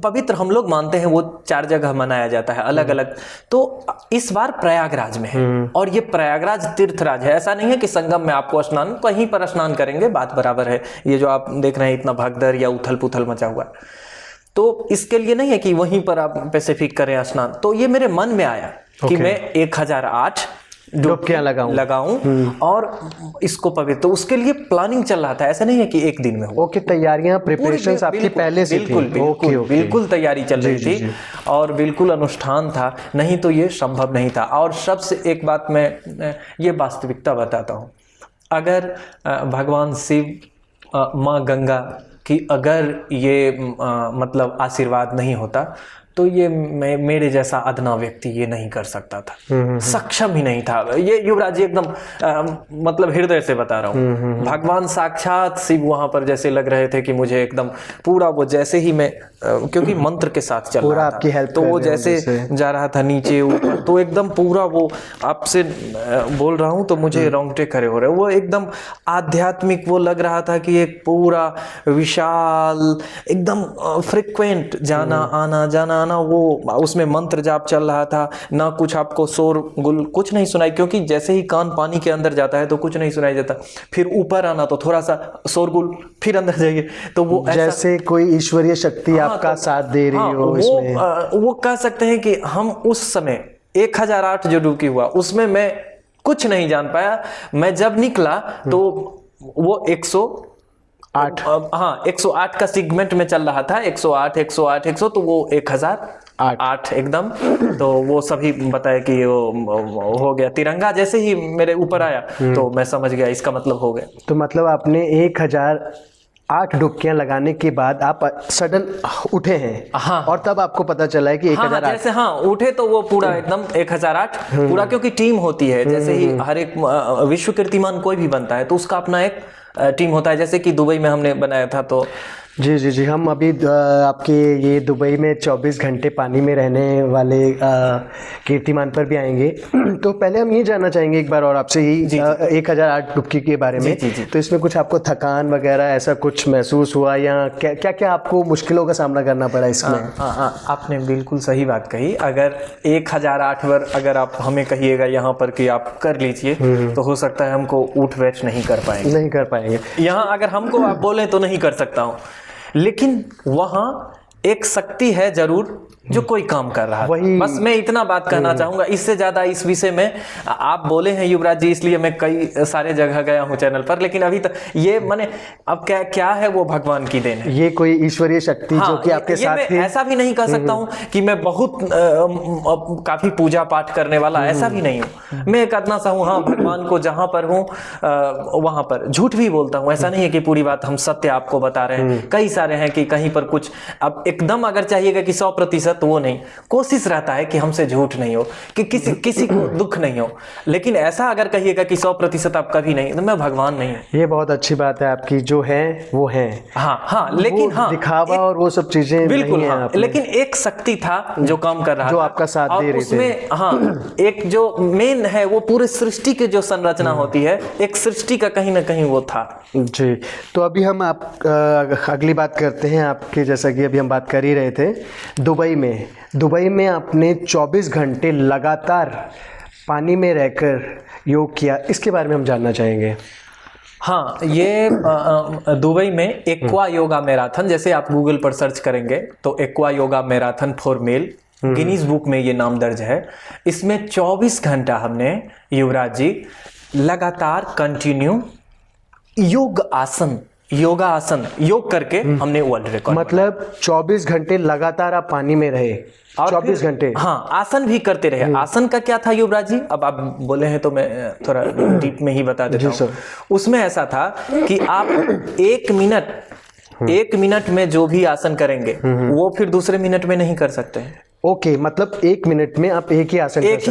पवित्र हम लोग मानते हैं, वो 4 जगह मनाया जाता है अलग अलग। तो इस बार प्रयागराज में है, और ये प्रयागराज तीर्थराज है। ऐसा नहीं है कि संगम में आपको स्नान, कहीं पर स्नान करेंगे बात बराबर है। ये जो आप देख रहे हैं इतना भगदड़ या उथल पुथल मचा हुआ, तो इसके लिए नहीं है कि वहीं पर आप स्पेसिफिक करें स्नान। तो ये मेरे मन में आया कि मैं 1008 डुबकियां लगाऊं और इसको पवित्र, तो उसके लिए प्लानिंग चल रहा था। ऐसा नहीं है कि एक दिन में हो। ओके, तैयारियां, प्रिपरेशंस आपकी पहले से थी? बिल्कुल तैयारी चल रही थी और बिल्कुल अनुष्ठान था, नहीं तो ये संभव नहीं था। और सबसे एक बात मैं ये वास्तविकता बताता हूँ, अगर भगवान शिव, माँ गंगा की अगर ये मतलब आशीर्वाद नहीं होता, तो ये मेरे जैसा अदना व्यक्ति ये नहीं कर सकता था, सक्षम ही नहीं था। ये युवराज जी एकदम मतलब हृदय से बता रहा हूँ, भगवान साक्षात शिव वहां पर जैसे लग रहे थे कि मुझे एकदम पूरा, वो जैसे ही मैं, क्योंकि मंत्र के साथ चल रहा था, तो वो जैसे जा रहा था नीचे ऊपर, तो एकदम पूरा वो आपसे बोल रहा हूँ तो मुझे रोंगटे खड़े हो रहे, वो एकदम आध्यात्मिक वो लग रहा था कि एक पूरा विशाल एकदम फ्रिक्वेंट जाना आना, वो उसमें मंत्र जाप चल रहा था ना, कुछ आपको शोर गुल कुछ नहीं सुनाई, क्योंकि जैसे ही कान पानी के अंदर जाता है तो कुछ नहीं सुनाई देता, फिर ऊपर आना तो थोड़ा सा शोरगुल, फिर अंदर जाइए तो वो जैसे कोई ईश्वरीय शक्ति आपका साथ दे रही हो। इसमें वो कह सकते हैं कि हम उस समय 1008 जो डुबकी हुआ उसमें मैं कुछ नहीं जान पाया। मैं जब निकला तो वो 108, हाँ 108 का सेगमेंट में चल रहा था, 108 तो वो 1008 एकदम। तो वो सभी बताए कि वो हो गया, तिरंगा जैसे ही मेरे ऊपर आया तो मैं समझ गया इसका मतलब हो गया। तो मतलब आपने 1008 डुबकियां लगाने के बाद आप सडन उठे हैं, हाँ, और तब आपको पता चला है कि 1008, जैसे उठे तो वो पूरा एकदम 1008 पूरा, क्योंकि टीम होती है, जैसे ही हर एक विश्व कीर्तिमान कोई भी बनता है तो उसका अपना एक टीम होता है, जैसे कि दुबई में हमने बनाया था। तो जी हम अभी आपके ये दुबई में 24 घंटे पानी में रहने वाले कीर्तिमान पर भी आएंगे। तो पहले हम ये जानना चाहेंगे एक बार और आपसे ही 1008 डुबकी के बारे में। तो इसमें कुछ आपको थकान वगैरह ऐसा कुछ महसूस हुआ, या क्या क्या आपको मुश्किलों का सामना करना पड़ा इसमें? आपने बिल्कुल सही बात कही। अगर 1008 बार अगर आप हमें कहिएगा यहाँ पर कि आप कर लीजिए तो हो सकता है हमको उठ बैठ नहीं कर पाएंगे। यहाँ अगर हमको आप बोलें तो नहीं कर सकता हूँ, लेकिन वहां एक शक्ति है जरूर जो कोई काम कर रहा है। बस मैं इतना बात कहना चाहूंगा, इससे ज्यादा इस विषय में आप बोले हैं युवराज जी, इसलिए मैं कई सारे जगह गया हूं चैनल पर, लेकिन अभी तक ये मैंने अब क्या है वो भगवान की देन है, ये कोई ईश्वरीय शक्ति जो कि आपके साथ थी। ऐसा भी नहीं कह सकता हूं कि मैं बहुत काफी पूजा पाठ करने वाला, ऐसा भी नहीं हूं। मैं एक आत्मा सा हूं, हाँ, भगवान को जहां पर हूं वहां पर झूठ भी बोलता हूं। ऐसा नहीं है कि पूरी बात हम सत्य आपको बता रहे हैं, कई सारे हैं कि कहीं पर कुछ। अब एकदम अगर चाहिएगा कि 100% वो नहीं, कोशिश रहता है कि हमसे झूठ नहीं हो, कि किसी को दुख नहीं हो। लेकिन ऐसा अगर कहिएगा कि 100% आप कभी नहीं, तो मैं भगवान नहीं हूँ। ये बहुत अच्छी बात है आपकी, जो है वो है। हाँ, लेकिन वो दिखावा और वो सब चीजें बिल्कुल नहीं है हाँ, आप में। लेकिन एक शक्ति था जो काम कर रहा जो था, आपका साथ और दे रहे थे। उसमें हाँ, एक जो मेन है वो पूरे सृष्टि की जो संरचना होती है, एक सृष्टि का कहीं ना कहीं वो था। जी, तो अभी हम आप अगली बात करते हैं आपके, जैसा कि अभी हम बात कर ही रहे थे दुबई में आपने 24 घंटे लगातार पानी में रहकर योग किया, इसके बारे में हम जानना चाहेंगे। हाँ, ये दुबई में एक्वा योगा मैराथन, जैसे आप गूगल पर सर्च करेंगे तो aqua yoga marathon for male Guinness book में ये नाम दर्ज है। इसमें 24 घंटा हमने, युवराज जी, लगातार कंटिन्यू योगा आसन योग करके हमने वर्ल्ड रिकॉर्ड। मतलब 24 घंटे लगातार आप पानी में रहे, 24 घंटे। हाँ, आसन भी करते रहे। आसन का क्या था युवराज जी, अब आप बोले हैं तो मैं थोड़ा डीप में ही बता देता हूँ। उसमें ऐसा था कि आप 1 मिनट में जो भी आसन करेंगे वो फिर दूसरे मिनट में नहीं कर सकते हैं। ओके, मतलब 1 मिनट में आप एक ही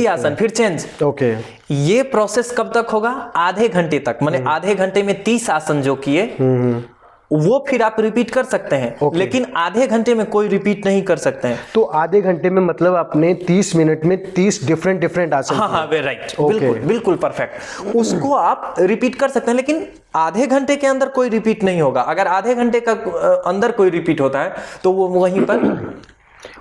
आसन फिर चेंज। ओके, ये प्रोसेस कब तक होगा? आधे घंटे तक, माने आधे घंटे में 30 आसन जो किए वो फिर आप रिपीट कर सकते हैं। लेकिन आधे घंटे में कोई रिपीट नहीं कर सकते हैं। तो आधे घंटे में मतलब आपने 30 मिनट में 30 डिफरेंट आसन। हाँ, राइट, बिल्कुल परफेक्ट। उसको आप रिपीट कर सकते हैं, लेकिन आधे घंटे के अंदर कोई रिपीट नहीं होगा। अगर आधे घंटे का अंदर कोई रिपीट होता है तो वो वहीं पर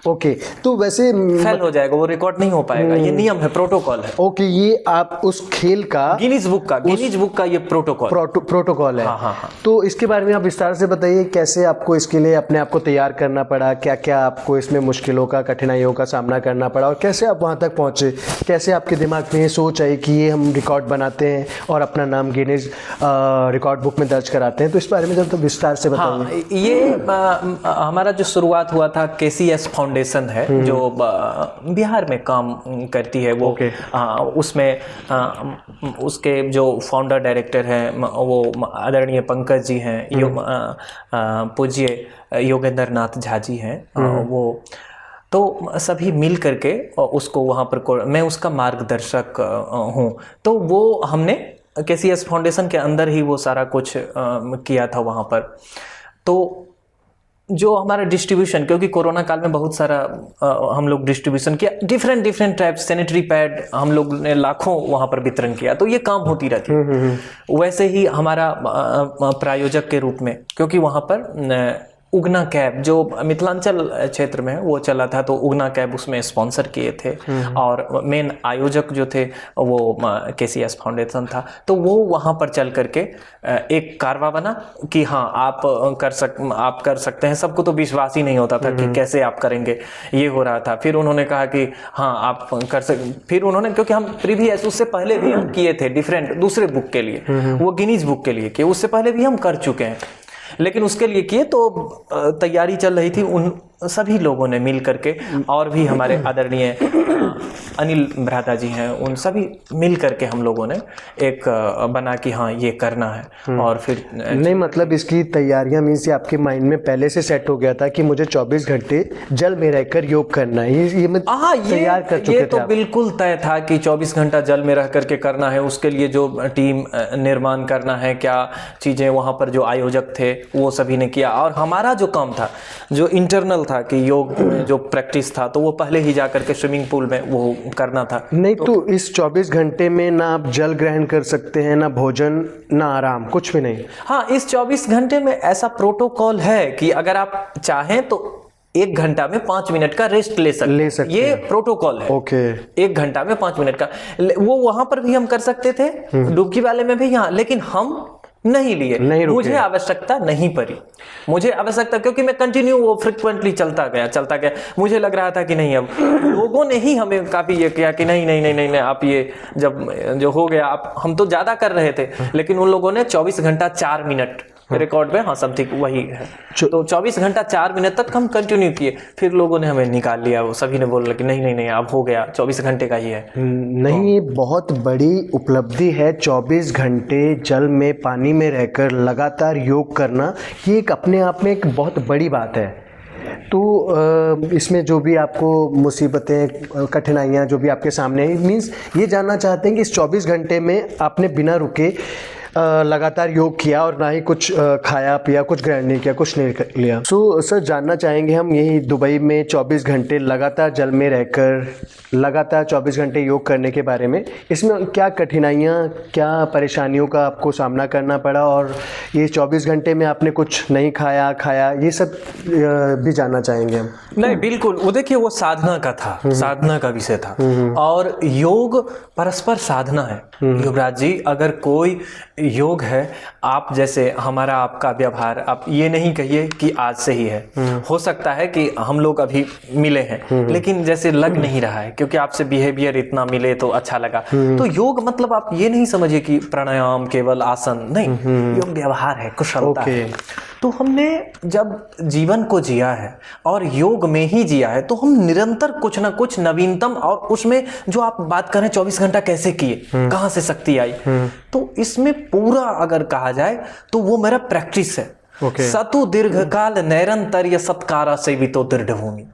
ओके, तो वैसे फेल हो जाएगा, वो रिकॉर्ड नहीं हो पाएगा। ये नियम है, प्रोटोकॉल है। ओके, ये आप उस खेल का गिनीज बुक का ये प्रोटोकॉल है। हाँ। तो इसके बारे में आप विस्तार से बताइए, कैसे आपको इसके लिए अपने आप को तैयार करना पड़ा, क्या क्या आपको इसमें मुश्किलों का, कठिनाइयों का सामना करना पड़ा, और कैसे आप वहाँ तक पहुँचे? कैसे आपके दिमाग में ये सोच आई कि ये हम रिकॉर्ड बनाते हैं और अपना नाम गिनीज रिकॉर्ड बुक में दर्ज कराते हैं? तो इस बारे में जब तो विस्तार से बताइए। हाँ, ये हमारा जो शुरुआत हुआ था, KCS फाउंडेशन है जो बिहार में काम करती है वो। उसमें उसके जो फाउंडर डायरेक्टर हैं वो आदरणीय पंकज जी हैं, पूज्य योगेंद्र नाथ झा जी हैं। वो तो सभी मिल करके उसको वहाँ पर, मैं उसका मार्गदर्शक हूँ। तो वो हमने KCS फाउंडेशन के अंदर ही वो सारा कुछ किया था वहाँ पर। तो जो हमारा डिस्ट्रीब्यूशन, क्योंकि कोरोना काल में बहुत सारा हम लोग डिस्ट्रीब्यूशन किया, डिफरेंट टाइप सैनिटरी पैड हम लोग ने लाखों वहाँ पर वितरण किया। तो ये काम होती रहती है। वैसे ही हमारा प्रायोजक के रूप में, क्योंकि वहाँ पर उगना कैब जो मिथिलांचल क्षेत्र में है वो चला था, तो उगना कैब उसमें स्पॉन्सर किए थे। और मेन आयोजक जो थे वो KCS फाउंडेशन था। तो वो वहाँ पर चल करके एक कारवा बना कि हाँ आप कर सकते हैं। सबको तो विश्वास ही नहीं होता था कि कैसे आप करेंगे, ये हो रहा था। फिर उन्होंने कहा कि हाँ आप कर सकते। फिर उन्होंने, क्योंकि हम प्रीवियस उससे पहले भी हम किए थे डिफरेंट दूसरे बुक के लिए, वो गिनीज बुक के लिए किए, उससे पहले भी हम कर चुके हैं, लेकिन उसके लिए किए तो तैयारी चल रही थी। उन सभी लोगों ने मिल करके, और भी हमारे आदरणीय अनिल भ्राता जी हैं, उन सभी मिल करके हम लोगों ने एक बना कि हाँ ये करना है। और फिर नहीं, मतलब इसकी तैयारियां मीन्स ये आपके माइंड में पहले से सेट हो गया था कि मुझे 24 घंटे जल में रहकर योग करना है, ये मैं तैयार कर चुके थे? ये तो बिल्कुल तय था कि 24 घंटा जल में रह करके करना है। उसके लिए जो टीम निर्माण करना है, क्या चीज़ें वहाँ पर जो आयोजक थे वो सभी ने किया। और हमारा जो काम था, जो इंटरनल था कि योग में जो प्रैक्टिस था, तो वो पहले ही जा करके स्विमिंग पूल में वो करना था। नहीं तो इस 24 घंटे में ना आप जल ग्रहण कर सकते हैं, ना भोजन, ना आराम, कुछ भी नहीं? हाँ, इस 24 घंटे में ऐसा प्रोटोकॉल है कि अगर आप चाहें तो 1 घंटा में 5 मिनट का रेस्ट ले सकते ये प्रोटोकॉल है। ओके, 1 घंटा में 5 मिनट का वो वहां पर भी हम कर सकते थे, डुबकी वाले में भी यहाँ, लेकिन हम नहीं लिए। मुझे आवश्यकता नहीं पड़ी, मुझे आवश्यकता, क्योंकि मैं कंटिन्यू वो फ्रिक्वेंटली चलता गया। मुझे लग रहा था कि नहीं, अब लोगों ने ही हमें काफी ये किया कि नहीं आप ये जब जो हो गया, आप हम तो ज्यादा कर रहे थे, लेकिन उन लोगों ने 24 घंटा 4 मिनट रिकॉर्ड में, हाँ समथिंग वही है। तो 24 घंटा 4 मिनट तक हम कंटिन्यू किए। फिर लोगों ने हमें निकाल लिया, वो सभी ने बोला कि नहीं अब हो गया, 24 घंटे का ही है। नहीं, ये बहुत बड़ी उपलब्धि है। 24 घंटे जल में, पानी में रहकर लगातार योग करना, ये एक अपने आप में एक बहुत बड़ी बात है। तो इसमें जो भी आपको मुसीबतें कठिनाइयाँ जो भी आपके सामने हैं, मीन्स ये जानना चाहते हैं कि इस 24 घंटे में आपने बिना रुके लगातार योग किया और ना ही कुछ खाया पिया, कुछ ग्रहण नहीं किया, कुछ नहीं लिया। सो सर जानना चाहेंगे हम यही दुबई में 24 घंटे लगातार जल में रहकर लगातार 24 घंटे योग करने के बारे में, इसमें क्या कठिनाइयाँ, क्या परेशानियों का आपको सामना करना पड़ा और ये 24 घंटे में आपने कुछ नहीं खाया ये सब भी जानना चाहेंगे हम। नहीं, बिल्कुल, वो देखिए वो साधना का था, साधना का विषय था और योग परस्पर साधना है। युवराज जी, अगर कोई योग है, आप जैसे हमारा आपका व्यवहार, आप ये नहीं कहिए कि आज से ही है, हो सकता है कि हम लोग अभी मिले हैं लेकिन जैसे लग नहीं रहा है क्योंकि आपसे बिहेवियर इतना मिले तो अच्छा लगा। तो योग मतलब आप ये नहीं समझिए कि प्राणायाम केवल आसन नहीं, योग व्यवहार है, कुशलता है। तो हमने जब जीवन को जिया है और योग में ही जिया है तो हम निरंतर कुछ ना कुछ नवीनतम, और उसमें जो आप बात करें 24 घंटा कैसे किए, कहाँ से शक्ति आई, तो इसमें पूरा अगर कहा जाए तो वो मेरा प्रैक्टिस है। सतु दीर्घकाल निरंतर सत्कारा सेवितो दृढ़ भूमि।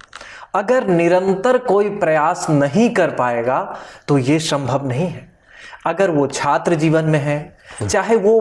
अगर निरंतर कोई प्रयास नहीं कर पाएगा तो ये संभव नहीं है। अगर वो छात्र जीवन में है, चाहे वो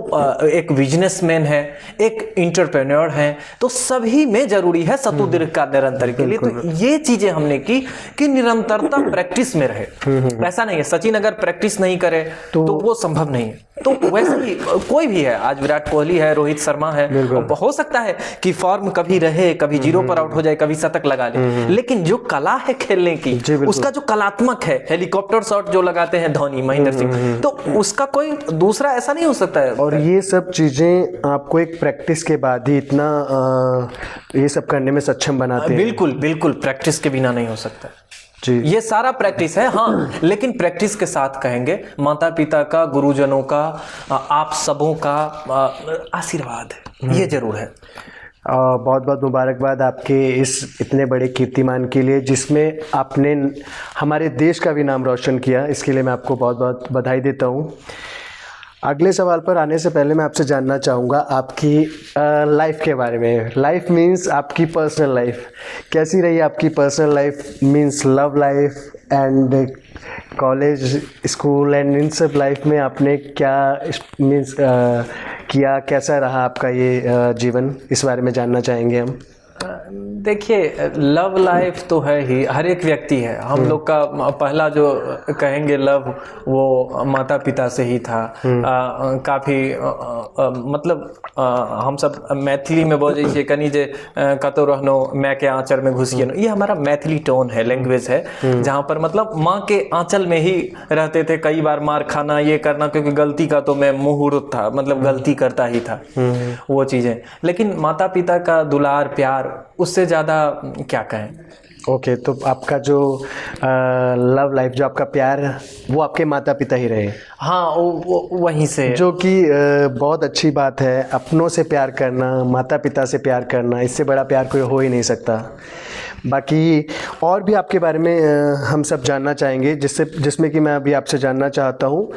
एक बिजनेसमैन है, एक इंटरप्रेन्योर है, तो सभी में जरूरी है सतु दीर्घकाल निरंतर के लिए। तो ये चीजें हमने की कि निरंतरता प्रैक्टिस में रहे। ऐसा नहीं है सचिन अगर प्रैक्टिस नहीं करे तो वो संभव नहीं है। तो वैसे ही कोई भी है, आज विराट कोहली है, रोहित शर्मा है, हो सकता है कि फॉर्म कभी रहे, कभी 0 पर आउट हो जाए, कभी शतक लगा ले, लेकिन जो कला है खेलने की, उसका जो कलात्मक है, हेलीकॉप्टर शॉट जो लगाते हैं धोनी, महेंद्र सिंह, तो उसका कोई दूसरा ऐसा नहीं हो सकता है। और ये सब चीजें आपको एक प्रैक्टिस के बाद ही इतना ये सब करने में सक्षम बनाते हैं। बिल्कुल बिल्कुल, प्रैक्टिस के बिना नहीं हो सकता जी। ये सारा प्रैक्टिस है, हाँ, लेकिन प्रैक्टिस के साथ कहेंगे माता पिता का, गुरुजनों का, आप सबों का आशीर्वाद है, ये जरूर है। बहुत बहुत मुबारकबाद आपके इस इतने बड़े कीर्तिमान के लिए, जिसमें आपने हमारे देश का भी नाम रोशन किया। इसके लिए मैं आपको बहुत बहुत बधाई देता हूँ। अगले सवाल पर आने से पहले मैं आपसे जानना चाहूँगा आपकी लाइफ के बारे में। लाइफ मीन्स आपकी पर्सनल लाइफ कैसी रही, आपकी personal life means love life and college, school and in सब लाइफ में आपने क्या मीन्स किया, कैसा रहा आपका ये जीवन, इस बारे में जानना चाहेंगे हम। देखिए, लव लाइफ तो है ही, हर एक व्यक्ति है। हम लोग का पहला जो कहेंगे लव वो माता पिता से ही था। काफ़ी मतलब हम सब मैथिली में बोले छे कनी जे कतो रहनो मैं के आंचल में घुसिए, ये हमारा मैथिली टोन है, लैंग्वेज है, जहाँ पर मतलब माँ के आंचल में ही रहते थे। कई बार मार खाना, ये करना, क्योंकि गलती का तो मैं मुहूर्त था, मतलब गलती करता ही था, वो चीज़ें। लेकिन माता पिता का दुलार प्यार, उससे ज़्यादा क्या कहें। ओके, तो आपका जो लव लाइफ, जो आपका प्यार, वो आपके माता पिता ही रहे। हाँ, वो वहीं से, जो कि बहुत अच्छी बात है। अपनों से प्यार करना, माता पिता से प्यार करना, इससे बड़ा प्यार कोई हो ही नहीं सकता। बाकी और भी आपके बारे में हम सब जानना चाहेंगे, जिसमें कि मैं अभी आपसे जानना चाहता हूँ।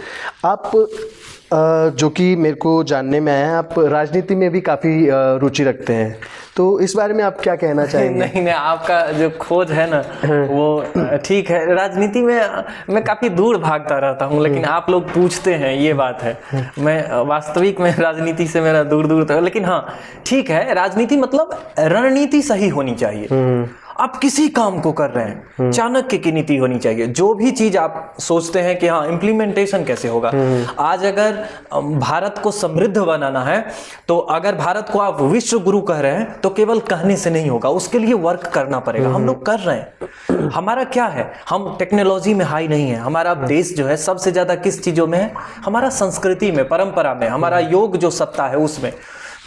आप जो कि मेरे को जानने में आया, आप राजनीति में भी काफ़ी रुचि रखते हैं, तो इस बारे में आप क्या कहना चाहेंगे? नहीं, आपका जो खोज है ना वो ठीक है। राजनीति में मैं काफ़ी दूर भागता रहता हूँ, लेकिन आप लोग पूछते हैं, ये बात है। मैं वास्तविक में राजनीति से मेरा दूर था, लेकिन हाँ ठीक है, राजनीति मतलब रणनीति सही होनी चाहिए। आप किसी काम को कर रहे हैं, चाणक्य की नीति होनी चाहिए। जो भी चीज आप सोचते हैं कि हाँ इम्प्लीमेंटेशन कैसे होगा। आज अगर भारत को समृद्ध बनाना है, तो अगर भारत को आप विश्व गुरु कह रहे हैं, तो केवल कहने से नहीं होगा, उसके लिए वर्क करना पड़ेगा। हम लोग कर रहे हैं। हमारा क्या है, हम टेक्नोलॉजी में हाई नहीं है। हमारा देश जो है सबसे ज्यादा किस चीजों में है, हमारा संस्कृति में, परंपरा में, हमारा योग जो सत्ता है उसमें।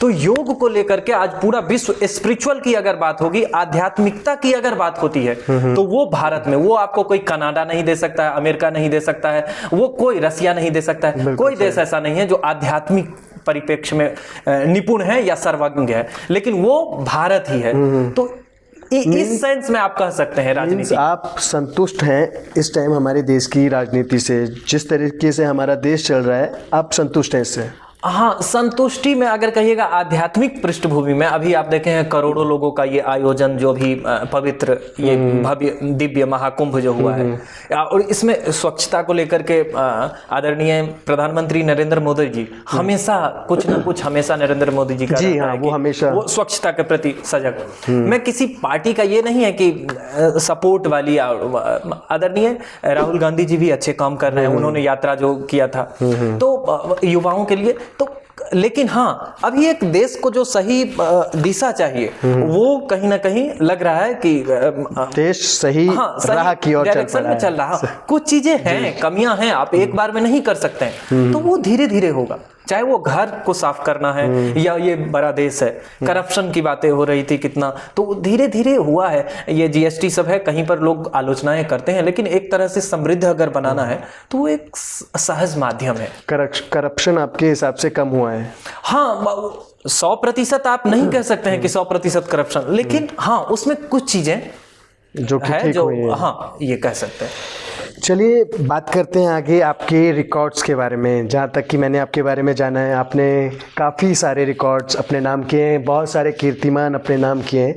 तो योग को लेकर के आज पूरा विश्व, स्पिरिचुअल की अगर बात होगी, आध्यात्मिकता की अगर बात होती है, तो वो भारत में, वो आपको कोई कनाडा नहीं दे सकता है, अमेरिका नहीं दे सकता है, वो कोई रसिया नहीं दे सकता है। कोई देश ऐसा नहीं है जो आध्यात्मिक परिप्रेक्ष्य में निपुण है या सर्वज्ञ है, लेकिन वो भारत ही है। तो इस सेंस में आप कह सकते हैं राजनीति। आप संतुष्ट हैं इस टाइम हमारे देश की राजनीति से, जिस तरीके से हमारा देश चल रहा है, आप संतुष्ट हैं इससे? हाँ, संतुष्टि में अगर कहिएगा आध्यात्मिक पृष्ठभूमि में, अभी आप देखे हैं करोड़ों लोगों का ये आयोजन जो भी पवित्र ये भव्य दिव्य महाकुंभ जो हुआ है, और इसमें स्वच्छता को लेकर के आदरणीय प्रधानमंत्री नरेंद्र मोदी जी हमेशा कुछ ना कुछ हमेशा नरेंद्र मोदी जी का जी रहता हाँ, है वो कि हमेशा वो स्वच्छता के प्रति सजग। मैं किसी पार्टी का ये नहीं है कि सपोर्ट वाली, आदरणीय राहुल गांधी जी भी अच्छे काम कर रहे हैं, उन्होंने यात्रा जो किया था तो युवाओं के लिए तो, लेकिन हाँ अभी एक देश को जो सही दिशा चाहिए वो कहीं ना कहीं लग रहा है कि देश सही राह की ओर डायरेक्शन में चल रहा। कुछ चीजें हैं, कमियां हैं, आप एक बार में नहीं कर सकते हैं, तो वो धीरे धीरे होगा। चाहे वो घर को साफ करना है या ये बड़ा देश है, करप्शन की बातें हो रही थी कितना, तो धीरे धीरे हुआ है। ये जीएसटी सब है, कहीं पर लोग आलोचनाएं करते हैं, लेकिन एक तरह से समृद्ध अगर बनाना है तो वो एक सहज माध्यम है। करप्शन आपके हिसाब से कम हुआ है? हाँ, 100% आप नहीं कह सकते हैं कि 100% करप्शन, लेकिन हाँ उसमें कुछ चीजें जो कि है ठीक जो हुई है। हाँ ये कह सकते हैं। चलिए बात करते हैं आगे आपके रिकॉर्ड्स के बारे में। जहाँ तक कि मैंने आपके बारे में जाना है, आपने काफ़ी सारे रिकॉर्ड्स अपने नाम किए हैं, बहुत सारे कीर्तिमान अपने नाम किए हैं।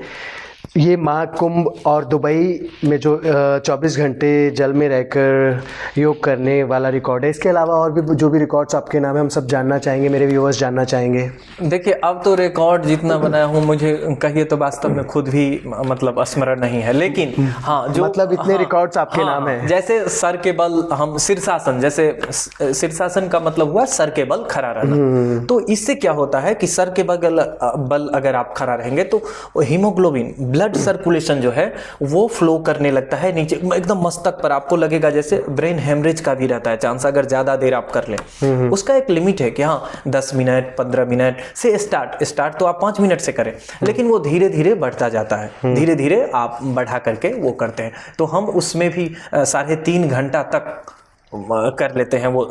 ये महाकुंभ और दुबई में जो 24 घंटे जल में रहकर योग करने वाला रिकॉर्ड है, इसके अलावा और भी जो भी रिकॉर्ड्स आपके नाम है हम सब जानना चाहेंगे, मेरे व्यूअर्स जानना चाहेंगे। देखिए अब तो रिकॉर्ड जितना बनाया हूँ, मुझे कहिए तो वास्तव में खुद भी मतलब स्मरण नहीं है, लेकिन हाँ जो मतलब इतने रिकॉर्ड्स आपके नाम है। जैसे सर के बल हम शीर्षासन, जैसे शीर्षासन का मतलब हुआ सर के बल खड़ा रहना। तो इससे क्या होता है कि सर के बल अगर आप खड़ा रहेंगे तो हीमोग्लोबिन ब्लड सर्कुलेशन जो है वो फ्लो करने लगता है नीचे एकदम मस्तक पर। आपको लगेगा जैसे ब्रेन हेमरेज का भी रहता है चांस अगर ज्यादा देर आप कर लें। उसका एक लिमिट है कि हाँ 10 मिनट 15 मिनट से स्टार्ट तो आप 5 मिनट से करें, लेकिन वो धीरे धीरे बढ़ता जाता है, धीरे धीरे आप बढ़ा करके वो करते हैं। तो हम उसमें भी 3.5 घंटा तक कर लेते हैं वो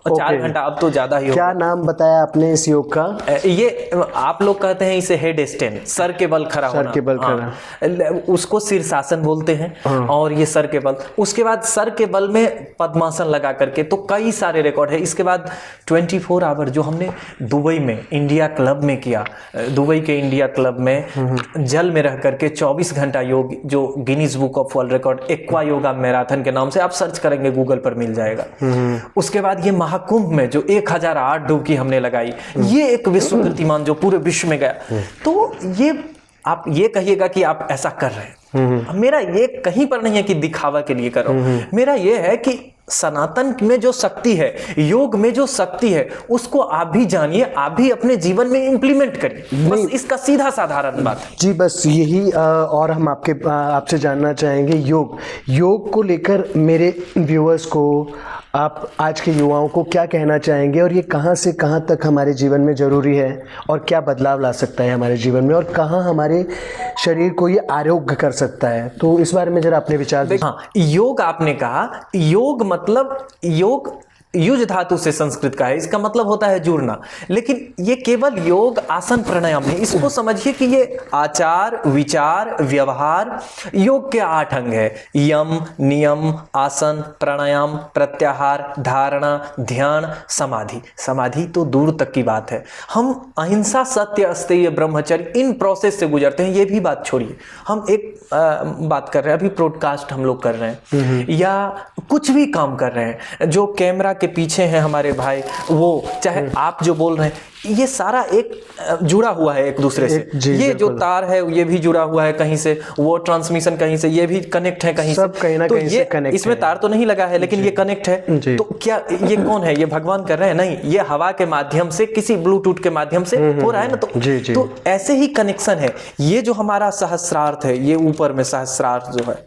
4 घंटा, अब तो ज्यादा ही। क्या नाम बताया आपने इस योग का? ये आप लोग कहते हैं इसे हेड स्टैंड, सर के बल खड़ा होना, सर के बल खड़ा, उसको शीर्षासन बोलते हैं। और ये सर के बल, उसके बाद सर के बल में पद्मासन लगा करके, तो कई सारे रिकॉर्ड है। इसके बाद 24 आवर जो हमने दुबई में इंडिया क्लब में किया, दुबई के इंडिया क्लब में जल में रह करके 24 घंटा योग, जो Guinness book of world record aqua yoga marathon के नाम से आप सर्च करेंगे गूगल पर मिल जाएगा। उसके बाद ये महाकुंभ में जो 1008 डुबकी हमने लगाई, ये एक विश्व कीर्तिमान जो पूरे विश्व में गया। तो ये आप ये कहिएगा कि आप ऐसा कर रहे हैं, मेरा ये कहीं पर नहीं है कि दिखावा के लिए कर रहा हूं, मेरा ये है कि सनातन में जो शक्ति है, योग में जो शक्ति है, उसको आप भी जानिए, आप भी अपने जीवन में इंप्लीमेंट करिए। बस इसका सीधा साधारण बात है जी, बस यही। और हम आपसे जानना चाहेंगे योग को लेकर मेरे व्यूअर्स को, आप आज के युवाओं को क्या कहना चाहेंगे, और ये कहाँ से कहाँ तक हमारे जीवन में ज़रूरी है, और क्या बदलाव ला सकता है हमारे जीवन में, और कहाँ हमारे शरीर को ये आरोग्य कर सकता है? तो इस बारे में जरा अपने विचार दें। हाँ, योग आपने कहा, योग मतलब योग युज धातु से संस्कृत का है, इसका मतलब होता है जुड़ना। लेकिन ये केवल योग आसन प्राणायाम नहीं, इसको समझिए कि ये आचार विचार व्यवहार योग के 8 अंग है। यम नियम आसन प्राणायाम प्रत्याहार धारणा ध्यान समाधि। समाधि तो दूर तक की बात है, हम अहिंसा सत्य अस्तेय ब्रह्मचर्य इन प्रोसेस से गुजरते हैं। ये भी बात छोड़िए, हम एक बात कर रहे हैं, अभी ब्रॉडकास्ट हम लोग कर रहे हैं या कुछ भी काम कर रहे हैं, जो कैमरा के पीछे हैं हमारे भाई, वो चाहे आप जो बोल रहे हैं, ये सारा एक जुड़ा हुआ है एक दूसरे से। ये जो तार है ये भी जुड़ा हुआ है कहीं से, वो ट्रांसमिशन कहीं से, ये भी कनेक्ट है कहीं सब से, कहीं ना तो कहीं से कनेक्ट इसमें है। तार तो नहीं लगा है लेकिन ये कनेक्ट है। तो क्या ये कौन है? ये भगवान कर रहे हैं? नहीं, ये हवा के माध्यम से, किसी ब्लूटूथ के माध्यम से हो रहा है ना। तो ऐसे ही कनेक्शन है। ये जो हमारा सहस्रार्थ है, ये ऊपर में सहस्रार्थ जो है,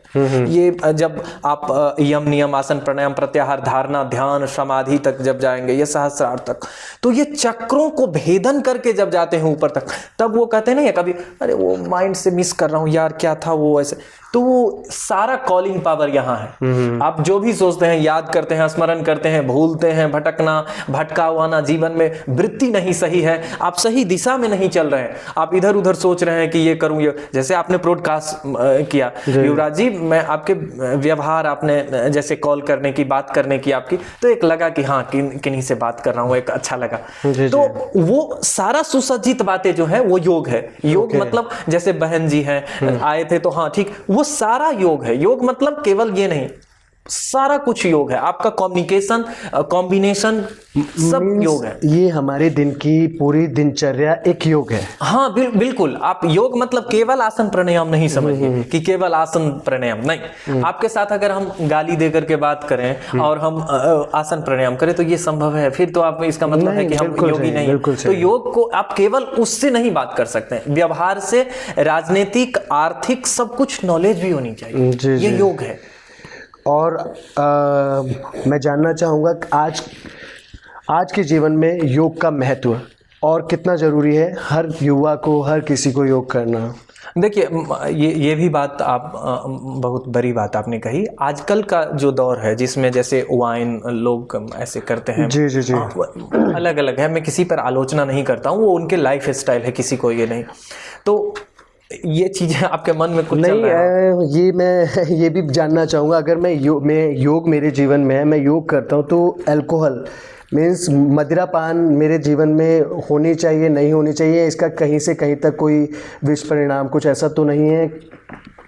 ये जब आप यम नियम आसन प्राणायाम प्रत्याहार धारणा ध्यान समाधि तक जब जाएंगे, ये सहस्रार्थ तक, तो ये चक्रों को भेदन करके जब जाते हैं ऊपर तक, तब वो कहते नहीं है कभी अरे वो माइंड से मिस कर रहा हूँ यार, क्या था वो ऐसे। तो वो सारा कॉलिंग पावर यहाँ है। आप जो भी सोचते हैं, याद करते हैं, स्मरण करते हैं, भूलते हैं, भटकना, भटका हुआ जीवन में वृत्ति नहीं सही है, आप सही दिशा में नहीं चल रहे हैं, आप इधर उधर सोच रहे हैं कि ये करूं ये। जैसे आपने ब्रॉडकास्ट किया युवराज जी, मैं आपके व्यवहार, आपने जैसे कॉल करने की, बात करने की आपकी, तो एक लगा कि हाँ किन्हीं से बात कर रहा हूँ, एक अच्छा लगा। तो वो सारा सुसज्जित बातें जो है वो योग है। योग मतलब जैसे बहन जी हैं आए थे तो हाँ ठीक, वो सारा योग है। योग मतलब केवल ये नहीं, सारा कुछ योग है। आपका कम्युनिकेशन, कॉम्बिनेशन सब योग है। ये हमारे दिन की पूरी दिनचर्या एक योग है। हाँ बिल्कुल। आप योग मतलब केवल आसन प्राणायाम नहीं समझिए कि केवल आसन प्राणायाम नहीं। आपके साथ अगर हम गाली दे करके बात करें और हम आसन प्राणायाम करें तो ये संभव है, फिर तो आप इसका मतलब है कि हम योगी नहीं। तो योग को आप केवल उससे नहीं बात कर सकते हैं, व्यवहार से, राजनीतिक, आर्थिक, सब कुछ नॉलेज भी होनी चाहिए। ये योग है। और मैं जानना चाहूँगा आज के जीवन में योग का महत्व और कितना ज़रूरी है हर युवा को, हर किसी को योग करना। देखिए ये भी बात आप बहुत बड़ी बात आपने कही। आजकल का जो दौर है जिसमें जैसे वाइन लोग ऐसे करते हैं, जी जी जी, अलग अलग है, मैं किसी पर आलोचना नहीं करता हूँ, वो उनके लाइफ स्टाइल है, किसी को ये नहीं। तो ये चीज़ें आपके मन में कुछ नहीं चल रहा है? ये मैं ये भी जानना चाहूँगा, अगर मैं योग मेरे जीवन में है, मैं योग करता हूँ, तो अल्कोहल मीन्स मदिरापान मेरे जीवन में होनी चाहिए, नहीं होनी चाहिए, इसका कहीं से कहीं तक कोई दुष्परिणाम कुछ ऐसा तो नहीं है?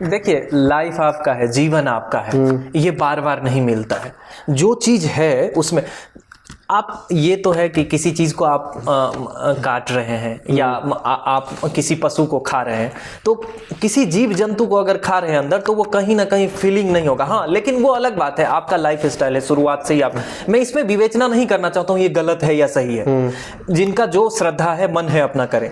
देखिए लाइफ आपका है, जीवन आपका है, ये बार बार नहीं मिलता है। जो चीज़ है उसमें आप, ये तो है कि किसी चीज़ को आप काट रहे हैं या आप किसी पशु को खा रहे हैं, तो किसी जीव जंतु को अगर खा रहे हैं अंदर, तो वो कहीं ना कहीं फीलिंग नहीं होगा। हाँ, लेकिन वो अलग बात है, आपका लाइफ स्टाइल है शुरुआत से ही। आप, मैं इसमें विवेचना नहीं करना चाहता हूँ ये गलत है या सही है, जिनका जो श्रद्धा है, मन है, अपना करें।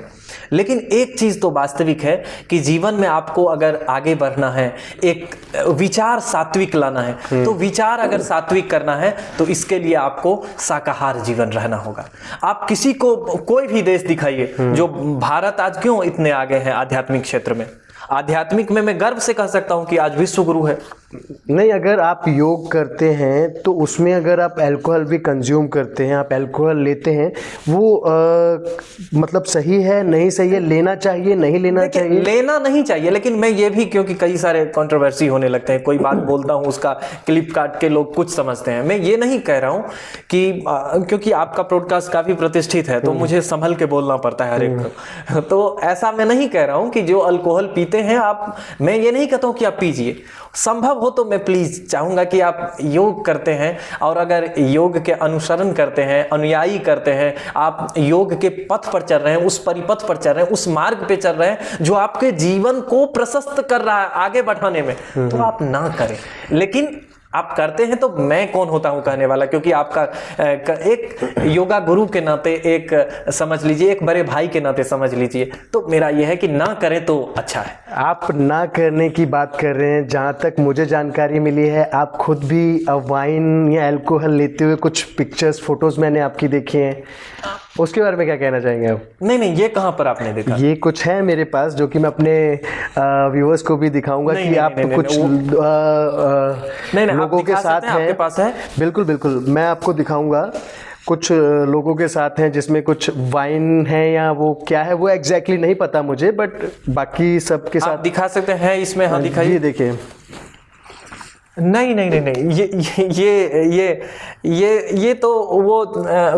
लेकिन एक चीज़ तो वास्तविक है कि जीवन में आपको अगर आगे बढ़ना है, एक विचार सात्विक लाना है, तो विचार अगर सात्विक करना है तो इसके लिए आपको शाकाहार जीवन रहना होगा। आप किसी को कोई भी देश दिखाइए, जो भारत आज क्यों इतने आगे हैं आध्यात्मिक क्षेत्र में, आध्यात्मिक में मैं गर्व से कह सकता हूं कि आज विश्व गुरु है। नहीं, अगर आप योग करते हैं तो उसमें अगर आप अल्कोहल भी कंज्यूम करते हैं, आप अल्कोहल लेते हैं, वो मतलब सही है, नहीं सही है, लेना चाहिए, नहीं लेना चाहिए? लेना नहीं चाहिए, लेकिन मैं ये भी, क्योंकि कई सारे कंट्रोवर्सी होने लगते हैं, कोई बात बोलता हूं उसका क्लिप काट के लोग कुछ समझते हैं। मैं ये नहीं कह रहा हूं कि क्योंकि आपका ब्रॉडकास्ट काफ़ी प्रतिष्ठित है तो मुझे संभल के बोलना पड़ता है हर एक को, तो ऐसा मैं नहीं कह रहा हूं कि जो अल्कोहल पीते हैं आप, मैं ये नहीं कहता हूं कि आप पीजिए। संभव हो तो मैं प्लीज़ चाहूँगा कि आप योग करते हैं, और अगर योग के अनुसरण करते हैं, अनुयायी करते हैं, आप योग के पथ पर चल रहे हैं, उस परिपथ पर चल रहे हैं, उस मार्ग पे चल रहे हैं जो आपके जीवन को प्रशस्त कर रहा है आगे बढ़ाने में, तो आप ना करें। लेकिन आप करते हैं तो मैं कौन होता हूं कहने वाला, क्योंकि आपका एक योगा गुरु के नाते, एक समझ लीजिए एक बड़े भाई के नाते समझ लीजिए, तो मेरा यह है कि ना करें तो अच्छा है। आप ना करने की बात कर रहे हैं, जहाँ तक मुझे जानकारी मिली है आप खुद भी वाइन या अल्कोहल लेते हुए कुछ पिक्चर्स, फोटोज मैंने आपकी देखी हैं, उसके बारे में क्या कहना चाहेंगे आप? नहीं, ये कहाँ पर आपने देखा? ये कुछ है मेरे पास जो कि मैं अपने व्यूअर्स को भी दिखाऊंगा कि आप कुछ लोगों के साथ हैं, आपके पास है? बिल्कुल मैं आपको दिखाऊंगा। कुछ लोगों के साथ हैं जिसमें कुछ वाइन है या वो क्या है वो एग्जैक्टली नहीं पता मुझे, बट बाकी सबके साथ दिखा सकते हैं इसमें। हाँ दिखाइए। ये देखिए। नहीं, ये तो वो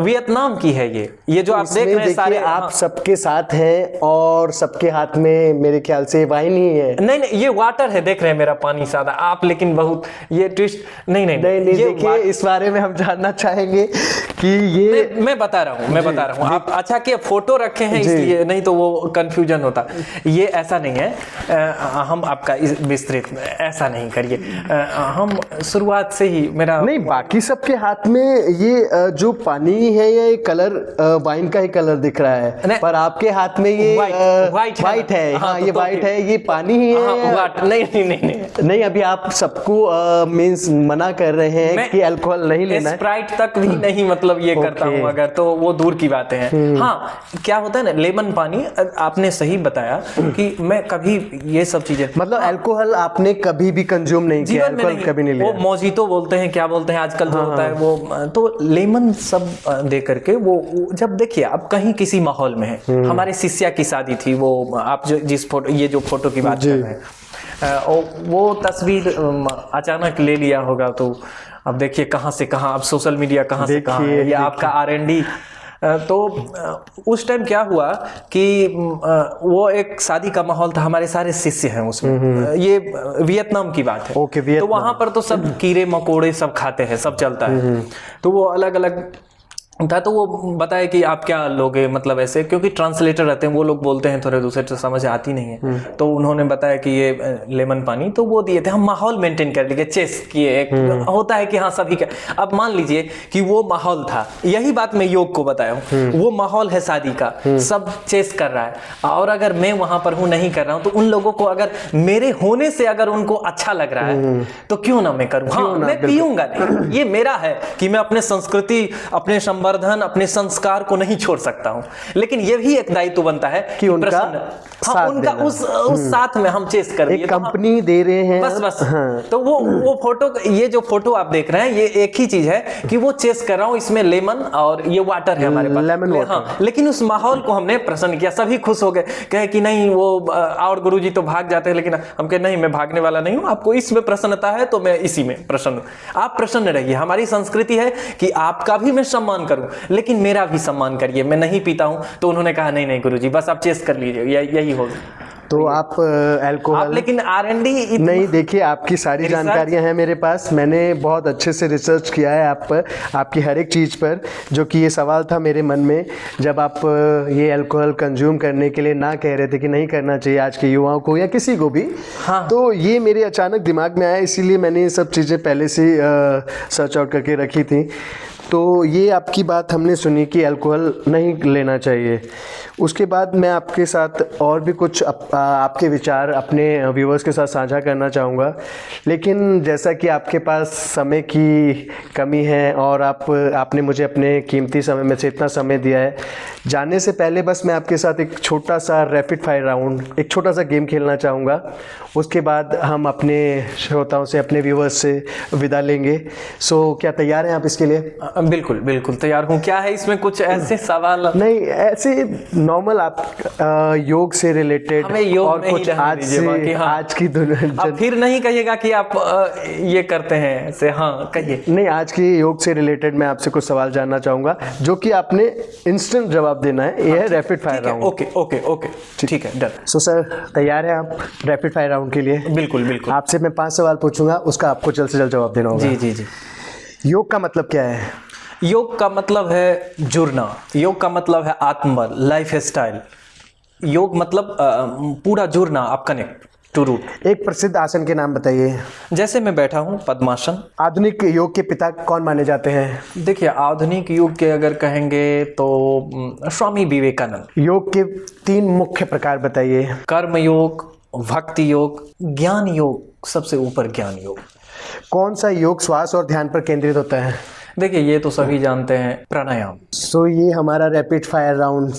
वियतनाम की है। ये जो आप देख रहे हैं सारे, आप हाँ। सबके साथ हैं और सबके हाथ में मेरे ख्याल से वाइन ही है। नहीं, ये वाटर है, देख रहे हैं मेरा पानी सादा आप, लेकिन बहुत ये ट्विस्ट। नहीं, देखिए इस बारे में हम जानना चाहेंगे कि ये मैं बता रहा हूँ आप अच्छा कि फोटो रखे हैं इसलिए, नहीं तो वो कंफ्यूजन होता। ये ऐसा नहीं है, हम आपका विस्तृत ऐसा नहीं करिए। हम शुरुआत से ही मेरा नहीं, बाकी सबके हाथ में ये जो पानी है ये कलर वाइन का ही कलर दिख रहा है, पर आपके हाथ में ये वाइट है। हाँ, ये वाइट है, ये पानी ही है। नहीं, अभी आप सबको मींस मना कर रहे हैं कि अल्कोहल नहीं लेना है। स्प्राइट तक भी नहीं, मतलब मतलब ये करता हूँ अगर, तो वो दूर की बातें हैं। हाँ, क्या होता है ना, लेमन पानी, आपने सही बताया कि मैं कभी ये सब चीजें, मतलब अल्कोहल आपने कभी भी कंज्यूम नहीं किया, जीवन में अल्कोहल कभी नहीं वो लिया? मोजितो बोलते हैं, क्या बोलते हैं आजकल जो होता है वो, तो लेमन सब दे करके वो जब देखिए आप कहीं किसी माहौल में है, हमारे शिष्या की शादी थी, वो आप जो जिस फोटो, ये जो फोटो की बात कर रहे हैं, वो तस्वीर अचानक ले लिया होगा, तो अब देखिए कहाँ से कहाँ, अब सोशल मीडिया कहाँ से कहाँ है, या आपका R&D। तो उस टाइम क्या हुआ कि वो एक शादी का माहौल था, हमारे सारे शिष्य हैं उसमें, ये वियतनाम की बात है। ओके, तो वियतनाम। वहां पर तो सब कीड़े मकोड़े सब खाते हैं, सब चलता है, तो वो अलग अलग था। तो वो बताया कि आप क्या लोगे, मतलब ऐसे, क्योंकि ट्रांसलेटर रहते हैं, वो लोग बोलते हैं थोड़े दूसरे, तो समझ आती नहीं है, तो उन्होंने बताया कि ये लेमन पानी, तो वो दिए थे। हम माहौल मेंटेन कर लिए, चेस किए, एक होता है कि हाँ सभी का। अब मान लीजिए कि वो माहौल था, यही बात मैं योग को बताया हूँ, वो माहौल है शादी का, सब चेस कर रहा है, और अगर मैं वहां पर हूँ, नहीं कर रहा हूँ, तो उन लोगों को अगर मेरे होने से अगर उनको अच्छा लग रहा है, तो क्यों ना मैं करूँ। हाँ, मैं पीऊंगा नहीं, ये मेरा है कि मैं अपने संस्कृति, अपने संवर्धन, अपने संस्कार को नहीं छोड़ सकता हूं, लेकिन ये भी एक दायित्व बनता है कि उनका हाँ, उनका उस साथ में हम चेस कर दिए, कंपनी दे रहे हैं बस। तो वो फोटो, ये जो फोटो आप देख रहे हैं, ये एक ही चीज है कि वो चेस कर रहा हूं, इसमें लेमन और ये वाटर है हमारे पास, लेमन वाटर। हाँ, लेकिन उस माहौल को हमने प्रसन्न किया, सभी खुश हो गए, कहे कि नहीं वो, और गुरुजी तो भाग जाते हैं, लेकिन हम कहे नहीं, मैं भागने वाला नहीं हूं, आपको इसमें प्रसन्नता है तो मैं इसी में प्रसन्न हूं। आप प्रसन्न रहिए, हमारी संस्कृति है कि आपका भी मैं सम्मान करूं, लेकिन मेरा भी सम्मान करिए। मैं नहीं पीता हूं, तो उन्होंने कहा नहीं नहीं गुरुजी, बस आप चेस कर लीजिए, यही होगा। तो आप अल्कोहल, लेकिन R&D नहीं, देखिए आपकी सारी जानकारियां हैं मेरे पास, मैंने बहुत अच्छे से रिसर्च किया है आप पर, आपकी हर एक चीज़ पर, जो कि ये सवाल था मेरे मन में जब आप ये अल्कोहल कंज्यूम करने के लिए ना कह रहे थे कि नहीं करना चाहिए आज के युवाओं को या किसी को भी। हाँ। तो ये मेरे अचानक दिमाग में आया, इसीलिए मैंने ये सब चीज़ें पहले से सर्च आउट करके रखी थी। तो ये आपकी बात हमने सुनी कि अल्कोहल नहीं लेना चाहिए। उसके बाद मैं आपके साथ और भी कुछ आपके विचार अपने व्यूअर्स के साथ साझा करना चाहूँगा, लेकिन जैसा कि आपके पास समय की कमी है और आपने मुझे अपने कीमती समय में से इतना समय दिया है, जाने से पहले बस मैं आपके साथ एक छोटा सा रैपिड फायर राउंड, एक छोटा सा गेम खेलना चाहूँगा। उसके बाद हम अपने श्रोताओं से, अपने व्यूअर्स से विदा लेंगे। सो क्या तैयार हैं आप इसके लिए? बिल्कुल बिल्कुल तैयार हूँ। क्या है इसमें कुछ ऐसे सवाल? नहीं, ऐसे नॉर्मल आप योग से रिलेटेड और कुछ आज से, हाँ। आज की दुनिया, अब फिर नहीं कहिएगा कि आप ये करते हैं ऐसे, हाँ कहिए। नहीं, आज की योग से रिलेटेड मैं आपसे कुछ सवाल जानना चाहूँगा, जो कि आपने इंस्टेंट जवाब देना है। ये है rapid fire round. Okay okay okay, ठीक है, डन। सो सर, तैयार है आप रैपिड फायर राउंड के लिए? बिल्कुल बिल्कुल। आपसे मैं 5 सवाल पूछूंगा, उसका आपको जल्द से जल्द जवाब देना होगा। जी जी जी। योग का मतलब क्या है? योग का मतलब है जुड़ना, योग का मतलब है आत्मबल, लाइफ स्टाइल। योग मतलब पूरा जुड़ना, आप कनेक्ट टू रूट। एक प्रसिद्ध आसन के नाम बताइए। जैसे मैं बैठा हूँ, पद्मासन। आधुनिक योग के पिता कौन माने जाते हैं? देखिए, आधुनिक योग के अगर कहेंगे तो स्वामी विवेकानंद। योग के 3 मुख्य प्रकार बताइए। कर्म योग, भक्ति योग, ज्ञान योग, सबसे ऊपर ज्ञान योग। कौन सा योग श्वास और ध्यान पर केंद्रित होता है? देखिए, ये तो सभी जानते हैं, प्राणायाम। सो ये हमारा रैपिड फायर राउंड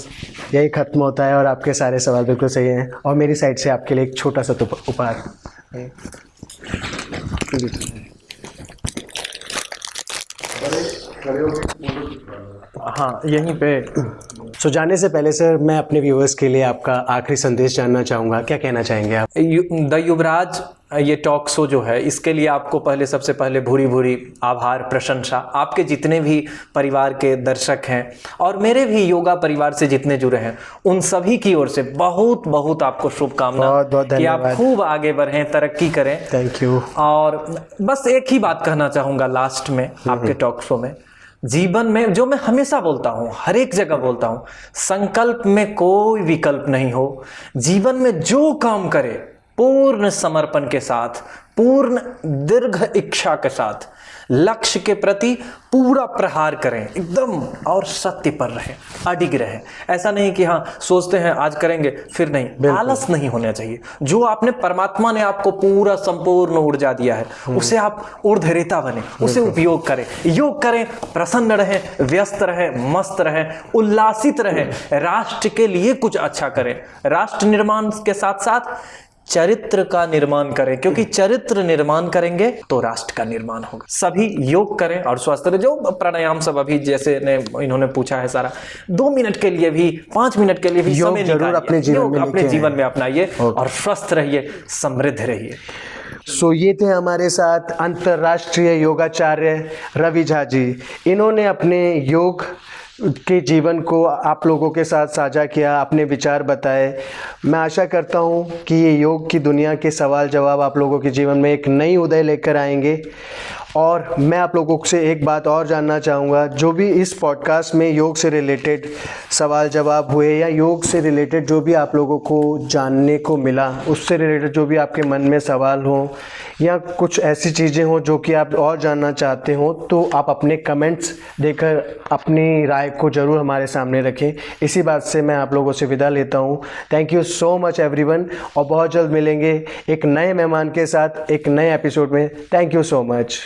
यही खत्म होता है और आपके सारे सवाल बिल्कुल सही हैं, और मेरी साइड से आपके लिए एक छोटा सा उपहार। हाँ, यहीं पे। सो जाने से पहले सर, मैं अपने व्यूअर्स के लिए आपका आखिरी संदेश जानना चाहूँगा। क्या कहना चाहेंगे आप? द युवराज ये टॉक शो जो है, इसके लिए आपको सबसे पहले भूरी भूरी आभार, प्रशंसा। आपके जितने भी परिवार के दर्शक हैं और मेरे भी योगा परिवार से जितने जुड़े हैं, उन सभी की ओर से बहुत बहुत आपको शुभकामना कि आप खूब आगे बढ़ें, तरक्की करें। Thank you. और बस एक ही बात कहना चाहूँगा लास्ट में आपके टॉक शो में, जीवन में जो मैं हमेशा बोलता हूँ, हर एक जगह बोलता हूँ, संकल्प में कोई विकल्प नहीं हो। जीवन में जो काम करे पूर्ण समर्पण के साथ, पूर्ण दीर्घ इच्छा के साथ लक्ष्य के प्रति पूरा प्रहार करें एकदम, और सत्य पर रहें, अडिग रहें। ऐसा नहीं कि हाँ सोचते हैं आज करेंगे फिर नहीं, आलस नहीं होना चाहिए। जो आपने परमात्मा ने आपको पूरा संपूर्ण ऊर्जा दिया है उसे आप ऊर्ध्वरेता बने, उसे उपयोग करें, योग करें, प्रसन्न रहें, व्यस्त रहें, मस्त रहें, उल्लासित रहें, राष्ट्र के लिए कुछ अच्छा करें। राष्ट्र निर्माण के साथ साथ चरित्र का निर्माण करें, क्योंकि चरित्र निर्माण करेंगे तो राष्ट्र का निर्माण होगा। सभी योग करें और स्वस्थ रहे। जो प्राणायाम सब अभी जैसे इन्होंने पूछा है सारा, 2 मिनट के लिए भी, 5 मिनट के लिए भी योग समय जरूर अपने जीवन में अपनाइए और स्वस्थ रहिए, समृद्ध रहिए। सो ये थे हमारे साथ अंतर्राष्ट्रीय योगाचार्य रवि झा जी। इन्होंने अपने योग के जीवन को आप लोगों के साथ साझा किया, अपने विचार बताए। मैं आशा करता हूँ कि ये योग की दुनिया के सवाल जवाब आप लोगों के जीवन में एक नई उदय लेकर आएंगे। और मैं आप लोगों से एक बात और जानना चाहूँगा, जो भी इस पॉडकास्ट में योग से रिलेटेड सवाल जवाब हुए या योग से रिलेटेड जो भी आप लोगों को जानने को मिला, उससे रिलेटेड जो भी आपके मन में सवाल हो या कुछ ऐसी चीज़ें हों जो कि आप और जानना चाहते हो, तो आप अपने कमेंट्स देकर अपनी राय को ज़रूर हमारे सामने रखें। इसी बात से मैं आप लोगों से विदा लेता हूँ। Thank you so much everyone, और बहुत जल्द मिलेंगे एक नए मेहमान के साथ एक नए एपिसोड में। Thank you so much.